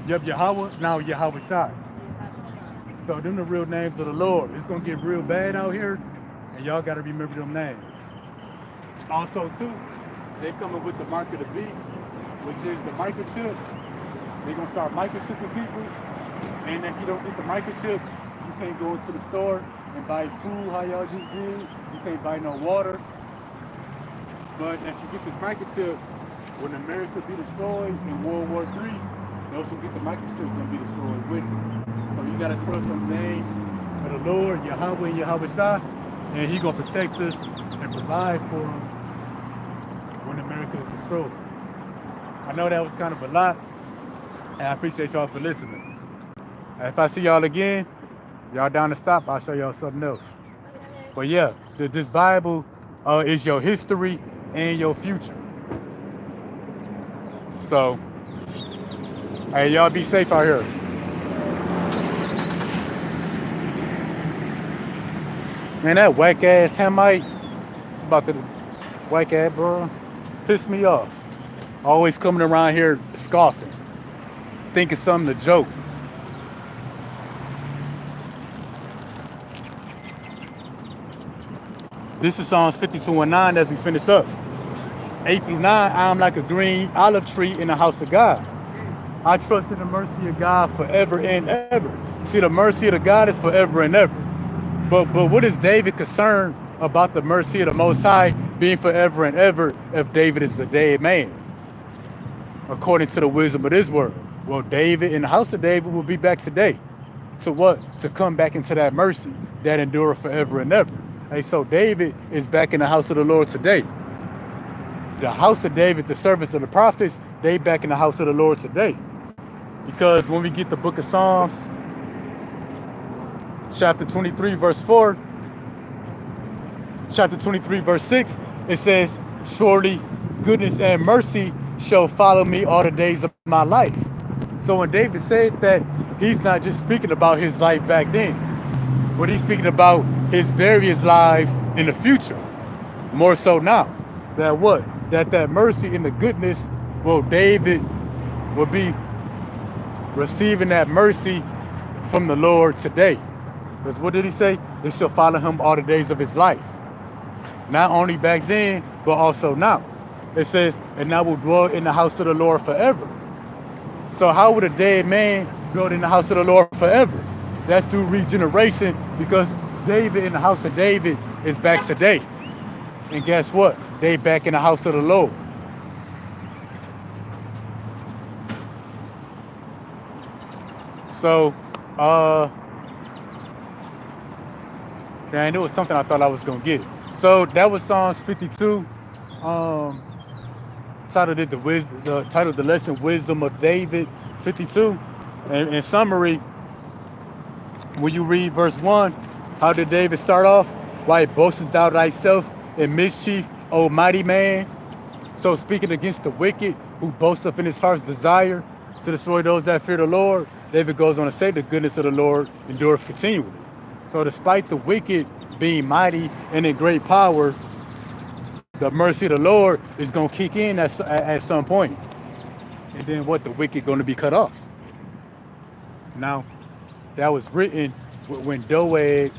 Yep, Yahweh. Now Yahweh Shai. So them the real names of the Lord. It's gonna get real bad out here, and y'all gotta remember them names. Also too, they coming with the mark of the beast, which is the microchip. They're gonna start microchipping people, and if you don't get the microchip, you can't go into the store and buy food how y'all just did. You can't buy no water. But if you get this microchip, when America be destroyed in World War III, those who get the microchip gonna be destroyed with it. So you gotta trust on the name of the Lord, Yahweh and Yahweh Shai, and He gonna protect us and provide for us when America is destroyed. I know that was kind of a lot, and I appreciate y'all for listening. And if I see y'all again, y'all down to stop, I'll show y'all something else. But yeah, this Bible is your history and your future. So, hey, y'all be safe out here. Man, that whack ass Hamite, about the whack ass bro, pissed me off. Always coming around here scoffing, thinking something to joke. This is Psalms 52 and 9 as we finish up. 8 through 9, I am like a green olive tree in the house of God. I trust in the mercy of God forever and ever. See, the mercy of the God is forever and ever. But what is David concerned about the mercy of the Most High being forever and ever if David is a dead man? According to the wisdom of this word. Well, David in the house of David will be back today. To what? To come back into that mercy that endureth forever and ever. Hey, so David is back in the house of the Lord today. The house of David, the servants of the prophets, they back in the house of the Lord today. Because when we get the book of Psalms, chapter 23, verse 4, chapter 23, verse 6, it says, surely goodness and mercy shall follow me all the days of my life. So when David said that, he's not just speaking about his life back then, but he's speaking about his various lives in the future. More so now. That what? That mercy and the goodness, well, David will be receiving that mercy from the Lord today. Because what did he say? It shall follow him all the days of his life. Not only back then, but also now. It says, and I will dwell in the house of the Lord forever. So how would a dead man build in the house of the Lord forever? That's through regeneration, because David in the house of David is back today. And guess what? They back in the house of the Lord. So, and it was something I thought I was gonna get. So that was Psalms 52. Um, titled it the lesson Wisdom of David 52. And in summary, when you read verse 1, how did David start off? Why boastest thou thyself in mischief, O mighty man? So speaking against the wicked who boasteth in his heart's desire to destroy those that fear the Lord, David goes on to say the goodness of the Lord endureth continually. So despite the wicked being mighty and in great power, the mercy of the Lord is going to kick in at some point. And then what? The wicked going to be cut off. Now, that was written when Doeg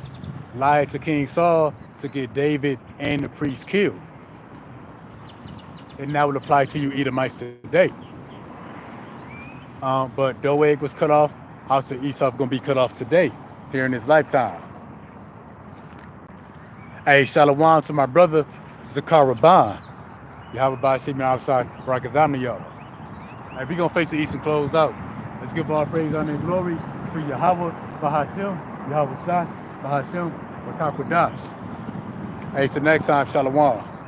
lied to King Saul to get David and the priest killed. And that would apply to you Edomites today. But Doeg was cut off. House of Esau going to be cut off today, here in his lifetime. Hey, shalom to my brother, Zakar Rabban. Yahweh Ba Shimon outside, Barakazam y'all. Hey, we going to face the East and close out. Let's give all praise, honor, and glory to Yahweh, Bahashem, Yahweh Shah, Bahashem, Bakakwadash. Hey, till next time, shalom.